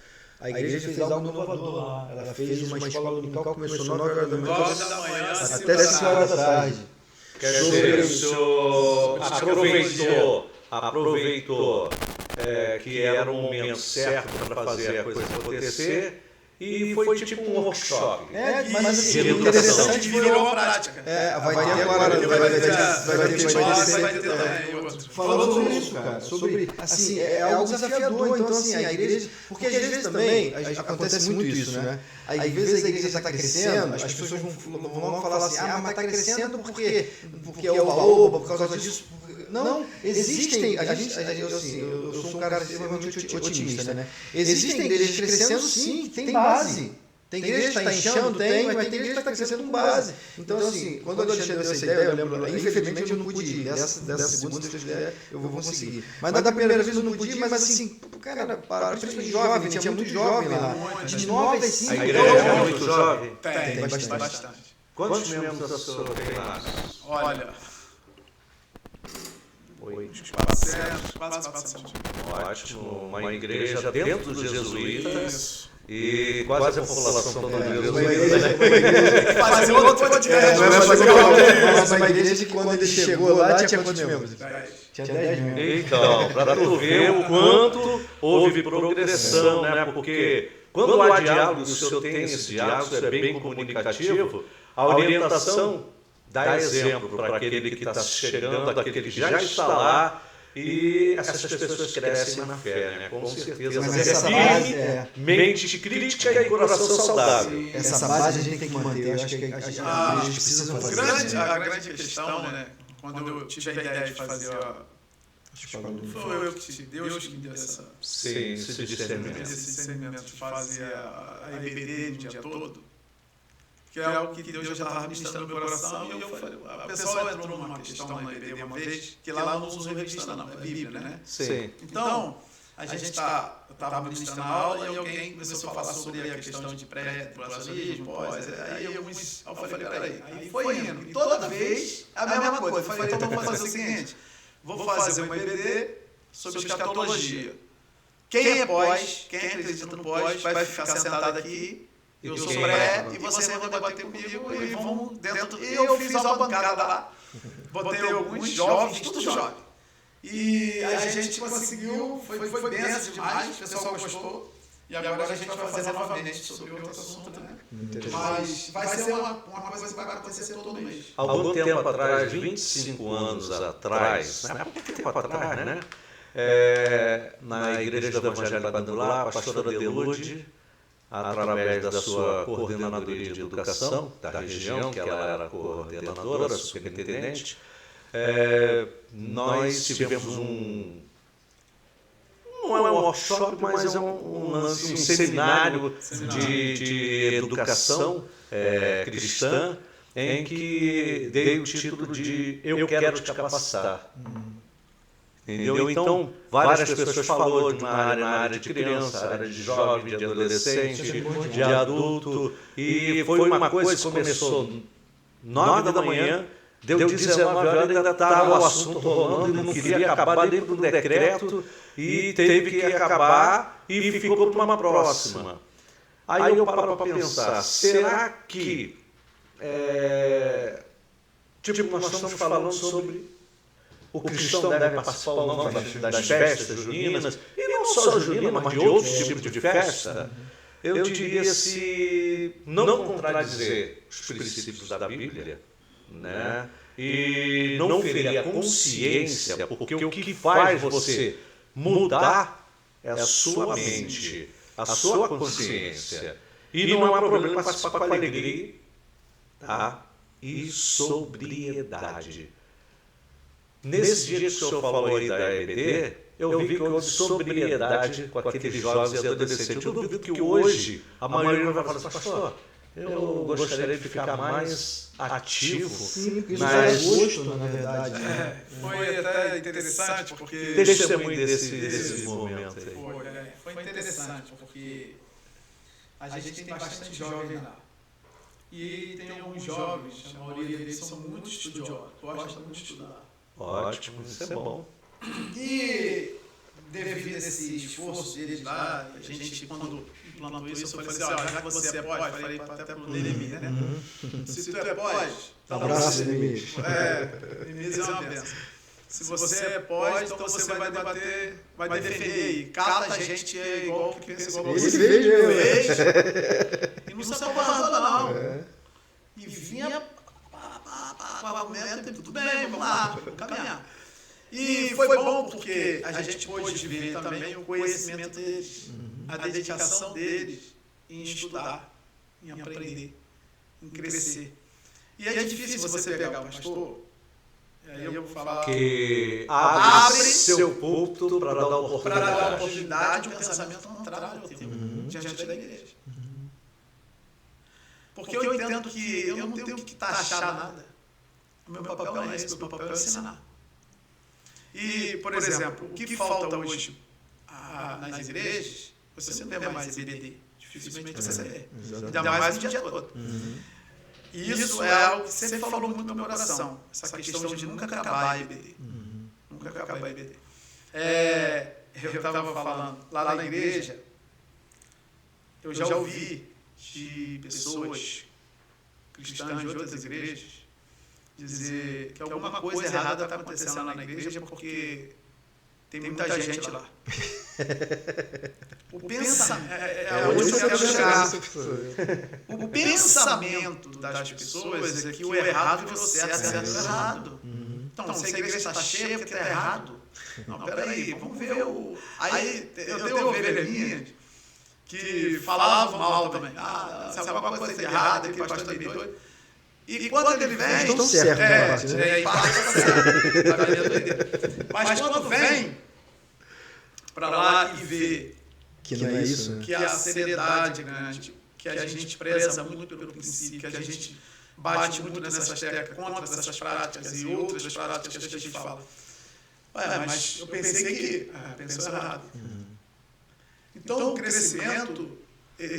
A igreja fez algo inovador lá. Ela fez uma escola dominical que começou 9 horas da manhã até 5 horas da tarde. Quer dizer, o senhor aproveitou que era o momento certo para fazer a coisa acontecer e foi tipo um workshop. Mas assim, de educação. Interessante, virou prática. Vai ter agora, vai ter outro. Falando sobre isso, cara, sobre, assim, é algo desafiador, então, assim, a igreja, porque às vezes também, acontece muito isso, né? Às vezes a igreja está crescendo, as pessoas vão falar assim, mas está crescendo por quê? Porque é oba-oba, por causa disso. Não, existem, eu sou um cara extremamente otimista, né? Existem igrejas crescendo sim, tem base. Tem igreja que está inchando, mas tem igreja que está crescendo com base. Então, assim, quando o Alexandre deu essa ideia, eu lembro, infelizmente eu não pude ir. Dessa segunda, se Deus quiser, eu vou conseguir. Mas da primeira vez eu não pude ir, mas assim, cara, principalmente jovem, tinha muito jovem lá. De 9 a 5 A igreja é muito jovem? Tem bastante. Quantos membros da sua tem lá? Olha, 8. quase 400. Ótimo. Uma igreja dentro dos jesuítas. Isso. E quase a população toda dos jesuítas. Fazer outro podcast. Mas uma igreja que quando ele chegou lá tinha quantos membros? Tinha 10 membros. Então, para tu ver o quanto houve progressão, né? Porque quando há diálogo, o senhor tem esse diálogo, isso é bem comunicativo, a orientação dá exemplo para aquele que está chegando, aquele que já está lá, e essas pessoas crescem na fé, né? Com certeza. Mas essa base mente crítica e coração saudável. Essa base a gente tem que manter. Eu acho que a gente precisa fazer. A grande questão, né? Quando eu tive a ideia de fazer foi eu que Deus que me deu essa esse discernimento de fazer a EBD no dia todo, que é algo que Deus já estava ministrando no meu coração, e eu falei, a pessoa entrou numa questão na EBD uma vez, que lá não usa revista não, é Bíblia, né? Sim. Então, a gente estava ministrando a aula e alguém começou a falar sobre a questão de pré-tribulacionismo, pós, aí eu falei, peraí, aí foi indo, e toda vez a mesma coisa, eu falei, então vamos fazer o seguinte, vou fazer uma EBD sobre escatologia. Quem é pós, quem acredita no pós, vai ficar sentado aqui, eu sou pré, e você vai debater comigo e vamos dentro. E eu fiz uma bancada lá, botei alguns jovens, tudo jovem. E a gente conseguiu, foi benção demais, o pessoal gostou. E agora a gente vai fazer novamente sobre outro assunto, né? Mas vai ser uma coisa que vai acontecer todo mês. Algum tempo atrás, 25 anos atrás, né? Pouco tempo atrás, né? Na Igreja do Evangelho da Bandular, a pastora Delude, através da sua coordenadoria de educação da região, que ela era coordenadora, superintendente, nós tivemos não é um workshop, mas é um seminário de educação cristã, em que dei o título de Eu Quero Te Capacitar. Entendeu? Então, várias pessoas falaram de uma área de criança, área de jovem, de adolescente, de adulto, e foi uma coisa que começou 9 da manhã, deu 19 horas, ainda estava o assunto rolando, e não queria acabar dentro do decreto, e teve que acabar e ficou para uma próxima. Aí eu paro para pensar, será que nós estamos falando sobre o cristão deve participar ou não das festas juninas, e não só junina, mas de outros tipos de festa. Eu diria se não contradizer os princípios da Bíblia, né? E não ferir a consciência, porque o que faz você mudar é a sua mente, a sua consciência. E não há problema participar com alegria, tá? E sobriedade. Nesse dia que o senhor falou aí da EBD, eu vi que houve sobriedade com aqueles jovens e adolescentes. Eu duvido que hoje a maioria vai falar assim, pastor, eu gostaria de ficar mais ativo. Sim, porque isso é gosto, na verdade. Foi até interessante, porque... Testemunho desse momento aí. Foi interessante, porque a gente tem bastante jovem lá. E tem alguns jovens, a maioria deles são muito estudiosos, gostam muito de estudar. Ótimo, isso é bom. E devido a esse esforço deles lá, a gente, quando implantou isso, eu falei assim, ó, já que você é pós, falei até pro Neemias, né? Se tu é pós... Abraço, Neemias. Neemias é uma benção. Se você é pós, então você vai debater, vai defender aí. Cada gente é igual que pensa igual você. Ele fez. E não se acovardou, não. E vinha com argumento e tudo bem, vamos lá, vamos caminhar. E foi bom porque a gente pôde ver também o conhecimento deles, a dedicação deles em estudar, em aprender, em crescer. E é difícil você pegar um pastor, e aí eu vou falar... Que abre seu púlpito para dar oportunidade de um pensamento contrário ao teu, diante da igreja. Porque eu entendo que eu não tenho que taxar nada. O meu papel não é esse, o meu papel é ensinar. E, por exemplo, o que falta hoje nas igrejas, você não vê mais EBD. Dificilmente você vê. Ainda mais o dia todo. E isso é algo que sempre falou muito no meu coração. Essa questão de nunca acabar a EBD. Nunca acabar a EBD. Eu estava falando, lá na igreja, eu já ouvi de pessoas cristãs de outras igrejas dizer que alguma coisa errada está acontecendo lá na igreja porque tem muita gente lá. O pensamento das pessoas é que o errado é o certo é o errado. Então, se a igreja está cheia, porque está errado. Não, peraí, vamos ver o... Aí, eu tenho ovelhas minhas que falavam mal também. Se alguma coisa é errada, que o pastor é doido. E quando ele vem... Estão certos. Mas quando vem para lá e vê que não é isso, né? Que a seriedade grande, que a gente preza muito pelo princípio, que a gente bate muito nessas teclas contra essas práticas e outras práticas que a gente fala. Mas eu pensei que... pensou errado. Então, o crescimento,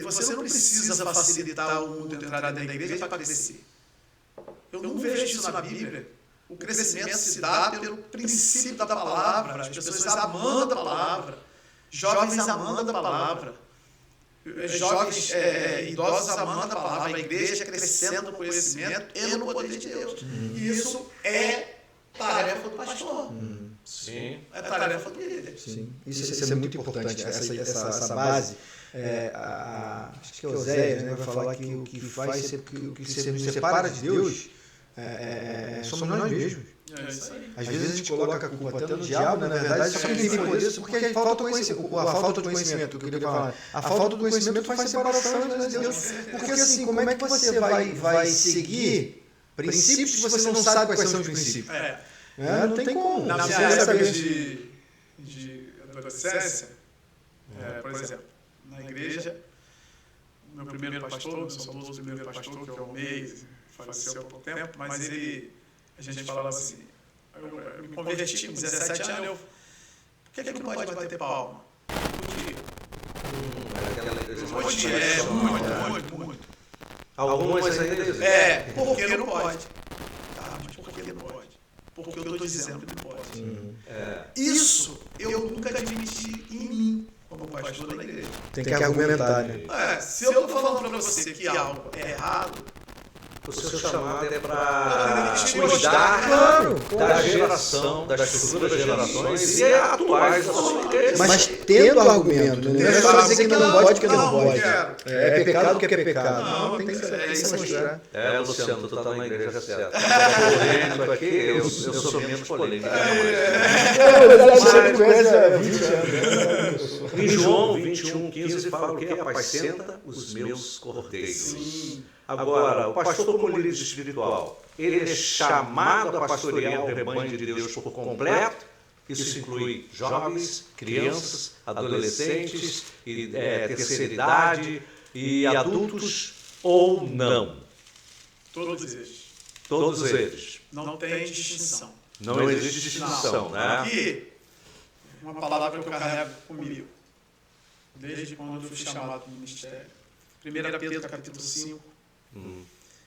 você não precisa facilitar o mundo entrar dentro da igreja para crescer. Eu não vejo isso na Bíblia. O crescimento se dá pelo princípio da palavra, as pessoas amando a palavra, jovens amando a palavra, jovens idosos amando a palavra, a igreja crescendo no conhecimento e no poder de Deus. E isso é tarefa do pastor. Sim. É tarefa do líder. Sim. Isso é muito importante, essa base. Acho que é Oséias, né, vai falar que o que faz, o que nos separa de Deus somos nós mesmos. Às vezes a gente coloca a culpa até no diabo, na verdade, só que ele tem poder porque a falta de conhecimento, que eu queria falar. A falta do conhecimento faz separação de Deus. Porque assim, como é que você vai seguir princípios se você não sabe quais são os princípios? Não tem como. Na minha época de adolescência, por exemplo, na igreja, meu primeiro pastor, meu saudoso primeiro pastor, que é o Meis, faleceu há pouco tempo, mas a gente falava assim, eu me converti com 17 anos, por que não pode bater palma? Podia. Muito. Algumas igrejas. Porque não pode. Mas por que não pode? Porque eu estou dizendo que não pode. Isso eu nunca admiti em mim, como pastor da igreja. Tem que argumentar, né? Se eu estou falando para você que algo é errado, O seu chamado é para cuidar da geração, das futuras gerações e atuais da sua igreja. Mas tendo argumento, né? Não é só dizer que não pode, que não pode. quero. É pecado que é pecado. Não, Tem que isso mostrar. Luciano, tu tá na igreja certa. Polêmico aqui, eu sou menos polêmico. Em João 21:15 fala o que? Apacenta os meus cordeiros. Agora, o pastor como líder espiritual, ele é chamado a pastorear o rebanho de Deus por completo. Isso inclui jovens, crianças, adolescentes, terceira idade e adultos ou não? Todos eles. Todos eles. Não tem distinção. Não existe distinção, né? Aqui, uma palavra que eu carrego comigo, desde quando eu fui chamado para o ministério. 1 Pedro, capítulo 5,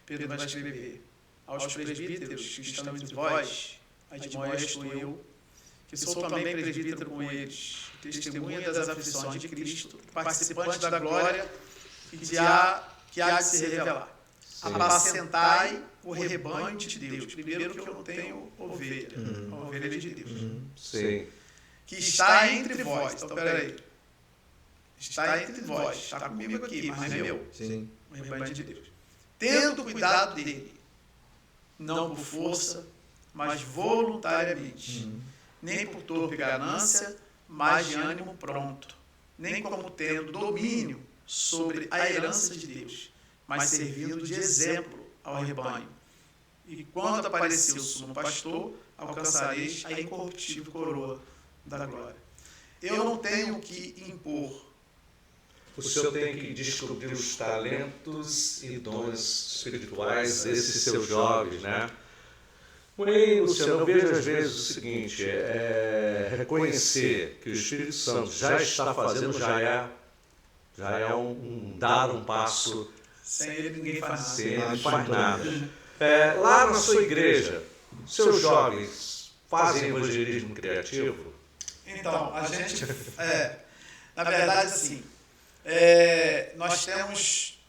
Pedro vai escrever: aos presbíteros que estão entre vós, admoesto eu, que sou também presbítero com eles, testemunha das aflições de Cristo, participante da glória que há de se revelar. Apacentai o rebanho de Deus. Primeiro que eu não tenho ovelha, a ovelha de Deus. Sim. Que está entre vós. Então, peraí. Está entre vós. Está comigo aqui, mas não é meu. Sim. O rebanho de Deus. Tendo cuidado dele. Não por força, mas voluntariamente. Nem por torpe ganância, mas de ânimo pronto. Nem como tendo domínio sobre a herança de Deus, mas servindo de exemplo ao rebanho. E quando aparecer o sumo pastor, alcançareis a incorruptível coroa da glória. Eu não tenho que impor. O senhor tem que descobrir os talentos e dons espirituais desses seus jovens, né? Porém, Luciano, eu vejo às vezes o seguinte, reconhecer que o Espírito Santo já está fazendo, já é dar um passo. Sem ele ninguém faz nada. Sem ele faz nada. Lá na sua igreja, seus jovens fazem evangelismo criativo? Então, a gente, na verdade, assim, nós temos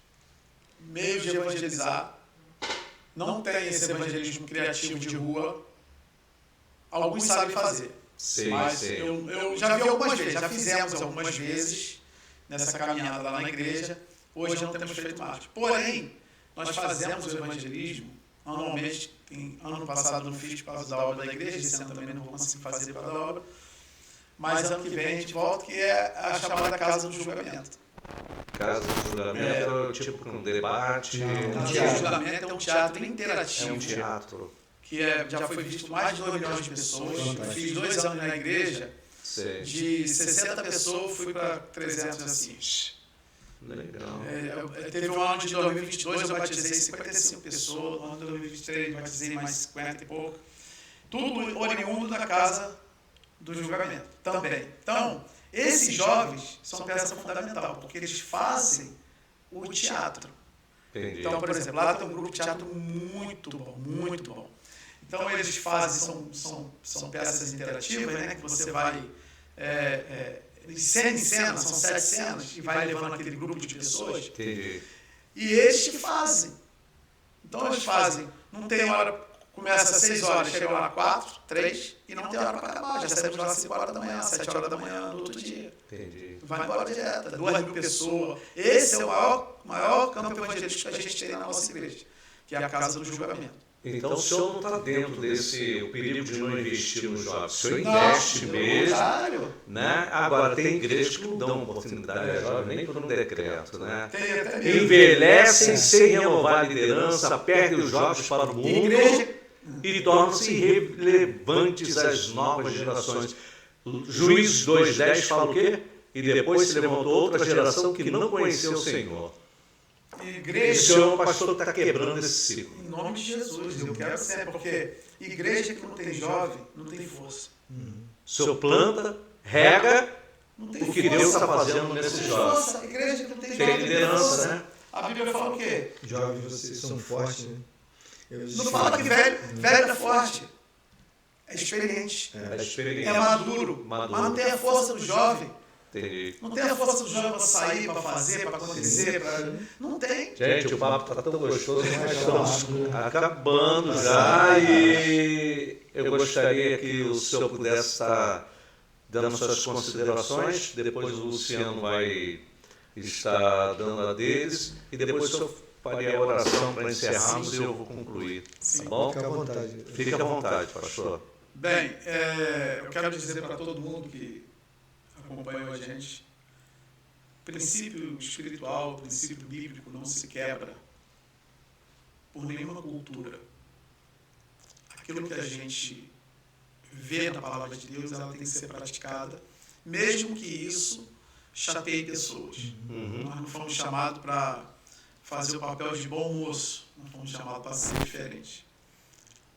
meios de evangelizar. Não tem esse evangelismo criativo de rua. Alguns sabem fazer. Sim, mas sim. Eu já vi algumas vezes, já fizemos algumas vezes nessa caminhada lá na igreja. Hoje não temos feito mais. Porém, nós fazemos o evangelismo anualmente. Ano passado não fiz por causa da obra da igreja, esse ano também não vou conseguir fazer por causa da obra. Mas ano que vem a gente volta, que é a chamada Casa do Julgamento. Casa do Julgamento, tipo com debate. Casa do Julgamento é um teatro interativo. É um teatro. Que já foi visto mais de 2 milhões de pessoas. Eu fiz 2 anos na igreja. Sim. De 60 pessoas, fui para 300 assim. Legal. Teve um ano de 2022, eu batizei 55 pessoas. No ano de 2023, eu batizei mais 50 e pouco. Tudo oriundo da Casa do Julgamento também. Então, esses jovens são peça fundamental, porque eles fazem o teatro. Entendi. Então, por exemplo, lá tem um grupo de teatro muito bom, muito bom. Então, eles fazem, são peças interativas, né, que você vai... de cena em cena, são 7 cenas, e vai levando aquele grupo de pessoas. Entendi. E eles que fazem. Então, eles fazem. Não tem hora... Começa às 6 horas, chega lá 4, 3, e não tem hora para acabar. Já saímos lá às 5 horas da manhã, 7 horas da manhã, no outro dia. Entendi. Vai embora direto, 2.000 pessoas. Esse é o maior campo evangelístico que a gente tem na nossa igreja, que é a Casa do Julgamento. Então o senhor não está dentro desse o perigo de não investir nos jovens. O senhor investe mesmo. Né? Agora, tem igrejas que não dão oportunidade a jovens, nem por um decreto. Né? Envelhecem sem renovar a liderança, perdem os jovens para o mundo e tornam-se irrelevantes às novas gerações. Juízes 2:10 fala o quê? E depois se levantou outra geração que não conheceu o Senhor. Igreja, o senhor, pastor, está quebrando esse ciclo. Em nome de Jesus, eu quero ser, porque igreja que não tem jovem, não tem força. O senhor planta, rega, não tem o que força. Deus está fazendo nesses jovens. Igreja que não tem Tem jovem, liderança, né? A Bíblia fala o quê? Jovens, vocês são fortes, né? Não fala que velho é forte. É experiente. É experiente. É maduro. Mas não tem a força do jovem. Entendi. Não tem a força do jovem para sair, para fazer, para acontecer. Não tem. Gente, o papo está tão gostoso, nós estamos acabando já e eu gostaria que o senhor pudesse estar dando suas considerações, depois o Luciano vai estar dando a deles e depois o senhor faria a oração para encerrarmos e eu vou concluir. Sim. Tá bom? Fique à vontade. Fique à vontade, pastor. Bem, eu quero dizer para todo mundo que acompanhou a gente, o princípio espiritual, o princípio bíblico não se quebra por nenhuma cultura. Aquilo que a gente vê na palavra de Deus, ela tem que ser praticada, mesmo que isso chateie pessoas. Nós não fomos chamados para fazer o papel de bom moço, nós fomos chamados para ser diferente.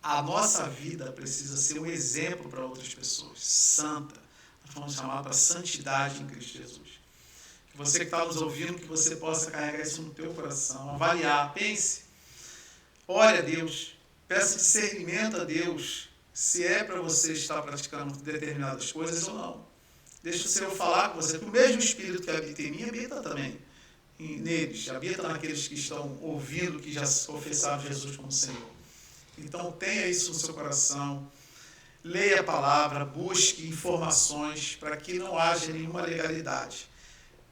A nossa vida precisa ser um exemplo para outras pessoas, santa. Nós fomos chamados para santidade em Cristo Jesus. Que você que está nos ouvindo, que você possa carregar isso no teu coração, avaliar, pense, ore a Deus, peça discernimento a Deus, se é para você estar praticando determinadas coisas ou não. Deixa o Senhor falar com você, que o mesmo Espírito que habita em mim, habita também neles, habita naqueles que estão ouvindo, que já confessaram Jesus como Senhor. Então tenha isso no seu coração, leia a palavra, busque informações para que não haja nenhuma legalidade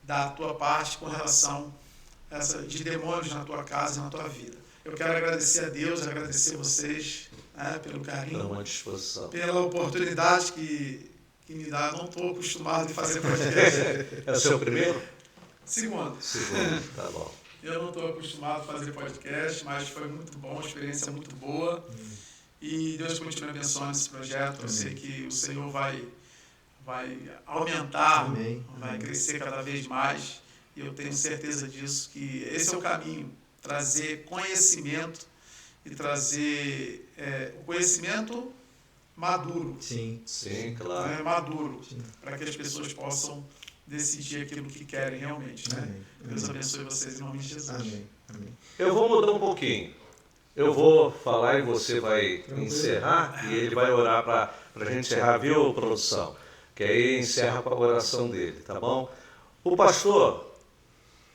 da tua parte com relação a de demônios na tua casa e na tua vida. Eu quero agradecer a Deus, agradecer a vocês, pelo carinho, Estamos à disposição. pela oportunidade que me dá. Não estou acostumado a fazer podcast. É o seu primeiro? Segundo. Segundo, tá bom. Eu não estou acostumado a fazer podcast, mas foi muito bom, uma experiência muito boa. E Deus continue abençoando esse projeto. Eu sei que o Senhor vai aumentar, Amém. vai crescer cada vez mais. E eu tenho certeza disso, que esse é o caminho. Trazer conhecimento e trazer o conhecimento maduro. Sim. Sim, claro. Maduro, para que as pessoas possam decidir aquilo que querem realmente. Amém. Deus abençoe vocês em nome de Jesus. Amém. Amém. Eu vou mudar um pouquinho. Eu vou falar e você vai encerrar e ele vai orar para a gente encerrar, viu, produção? Que aí encerra com a oração dele, tá bom? O pastor,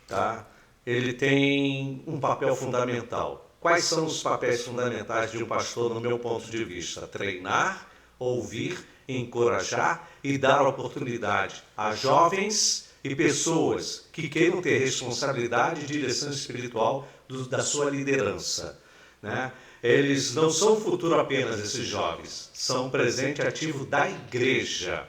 tá? Ele tem um papel fundamental. Quais são os papéis fundamentais de um pastor, no meu ponto de vista? Treinar, ouvir, encorajar e dar oportunidade a jovens e pessoas que queiram ter responsabilidade e direção espiritual da sua liderança, né? Eles não são o futuro apenas, esses jovens, são um presente ativo da igreja.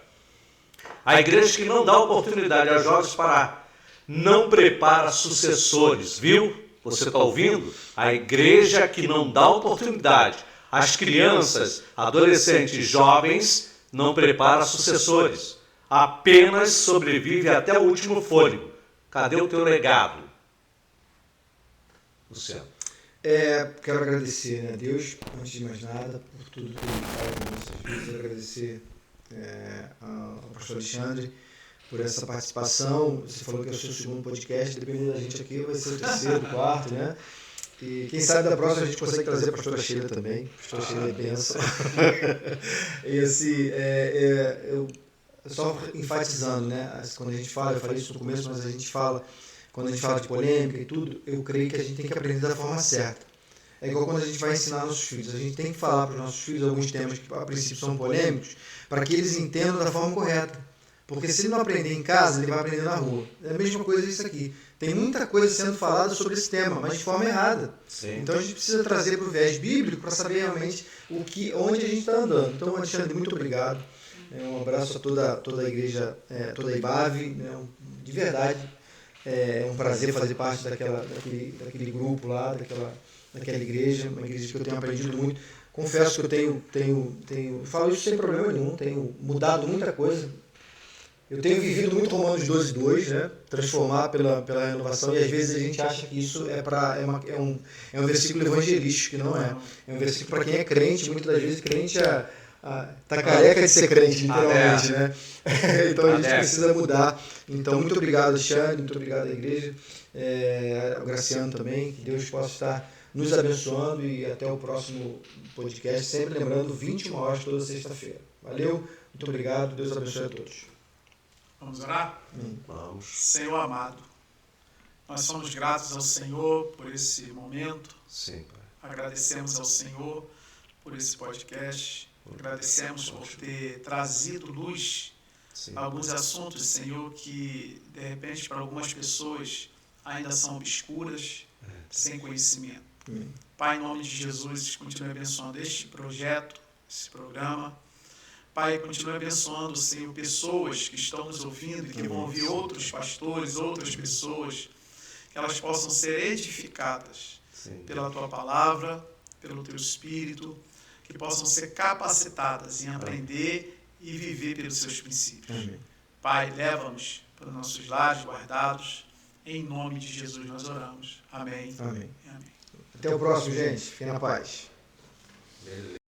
A igreja que não dá oportunidade aos jovens para não prepara sucessores, viu? Você está ouvindo? A igreja que não dá oportunidade às crianças, adolescentes, jovens, não prepara sucessores. Apenas sobrevive até o último fôlego. Cadê o teu legado? Luciano. Quero agradecer a Deus, antes de mais nada, por tudo que Ele faz nas nossas vidas. Quero agradecer ao pastor Alexandre por essa participação. Você falou que é o seu segundo podcast, dependendo da gente aqui, vai ser o terceiro, o quarto, né? E quem sabe da próxima a gente consegue trazer a pastora Sheila também. A pastora Sheila é bênção. E assim, eu só enfatizando, né? Quando a gente fala, eu falei isso no começo, mas a gente fala, quando a gente fala de polêmica e tudo, eu creio que a gente tem que aprender da forma certa. É igual quando a gente vai ensinar nossos filhos. A gente tem que falar para os nossos filhos alguns temas que a princípio são polêmicos, para que eles entendam da forma correta. Porque se ele não aprender em casa, ele vai aprender na rua. É a mesma coisa isso aqui. Tem muita coisa sendo falada sobre esse tema, mas de forma errada. Sim. Então a gente precisa trazer para o viés bíblico para saber realmente onde a gente está andando. Então, Alexandre, muito obrigado. Um abraço a toda a igreja, toda a IBAV. Né? De verdade, é um prazer fazer parte daquele grupo lá, daquela igreja, uma igreja que eu tenho aprendido muito. Confesso que eu tenho falo isso sem problema nenhum, tenho mudado muita coisa. Eu tenho vivido muito Romanos 12:2, né? Transformar pela renovação, e às vezes a gente acha que isso é um versículo evangelístico, que não é. É um versículo para quem é crente, muitas das vezes crente está careca de ser crente, literalmente, né? Então a gente precisa mudar. Então, muito obrigado, Alexandre, muito obrigado à igreja, ao Graciano também, que Deus possa estar nos abençoando e até o próximo podcast, sempre lembrando, 21 horas toda sexta-feira. Valeu, muito obrigado, Deus abençoe a todos. Vamos orar? Vamos. Senhor amado, nós somos gratos ao Senhor por esse momento. Sim, Pai. Agradecemos ao Senhor por esse podcast. Agradecemos por ter trazido luz Sim. a alguns assuntos, Senhor, que de repente para algumas pessoas ainda são obscuras, sem conhecimento. Pai, em nome de Jesus, continue abençoando este projeto, esse programa. Pai, continue abençoando, Senhor, pessoas que estão nos ouvindo e que vão ouvir outros pastores, outras pessoas, que elas possam ser edificadas pela Tua palavra, pelo Teu Espírito, que possam ser capacitadas em aprender e viver pelos Seus princípios. Amém. Pai, leva-nos para os nossos lares guardados. Em nome de Jesus nós oramos. Amém. Amém. Amém. Até o próximo, gente. Fiquem na paz. Beleza.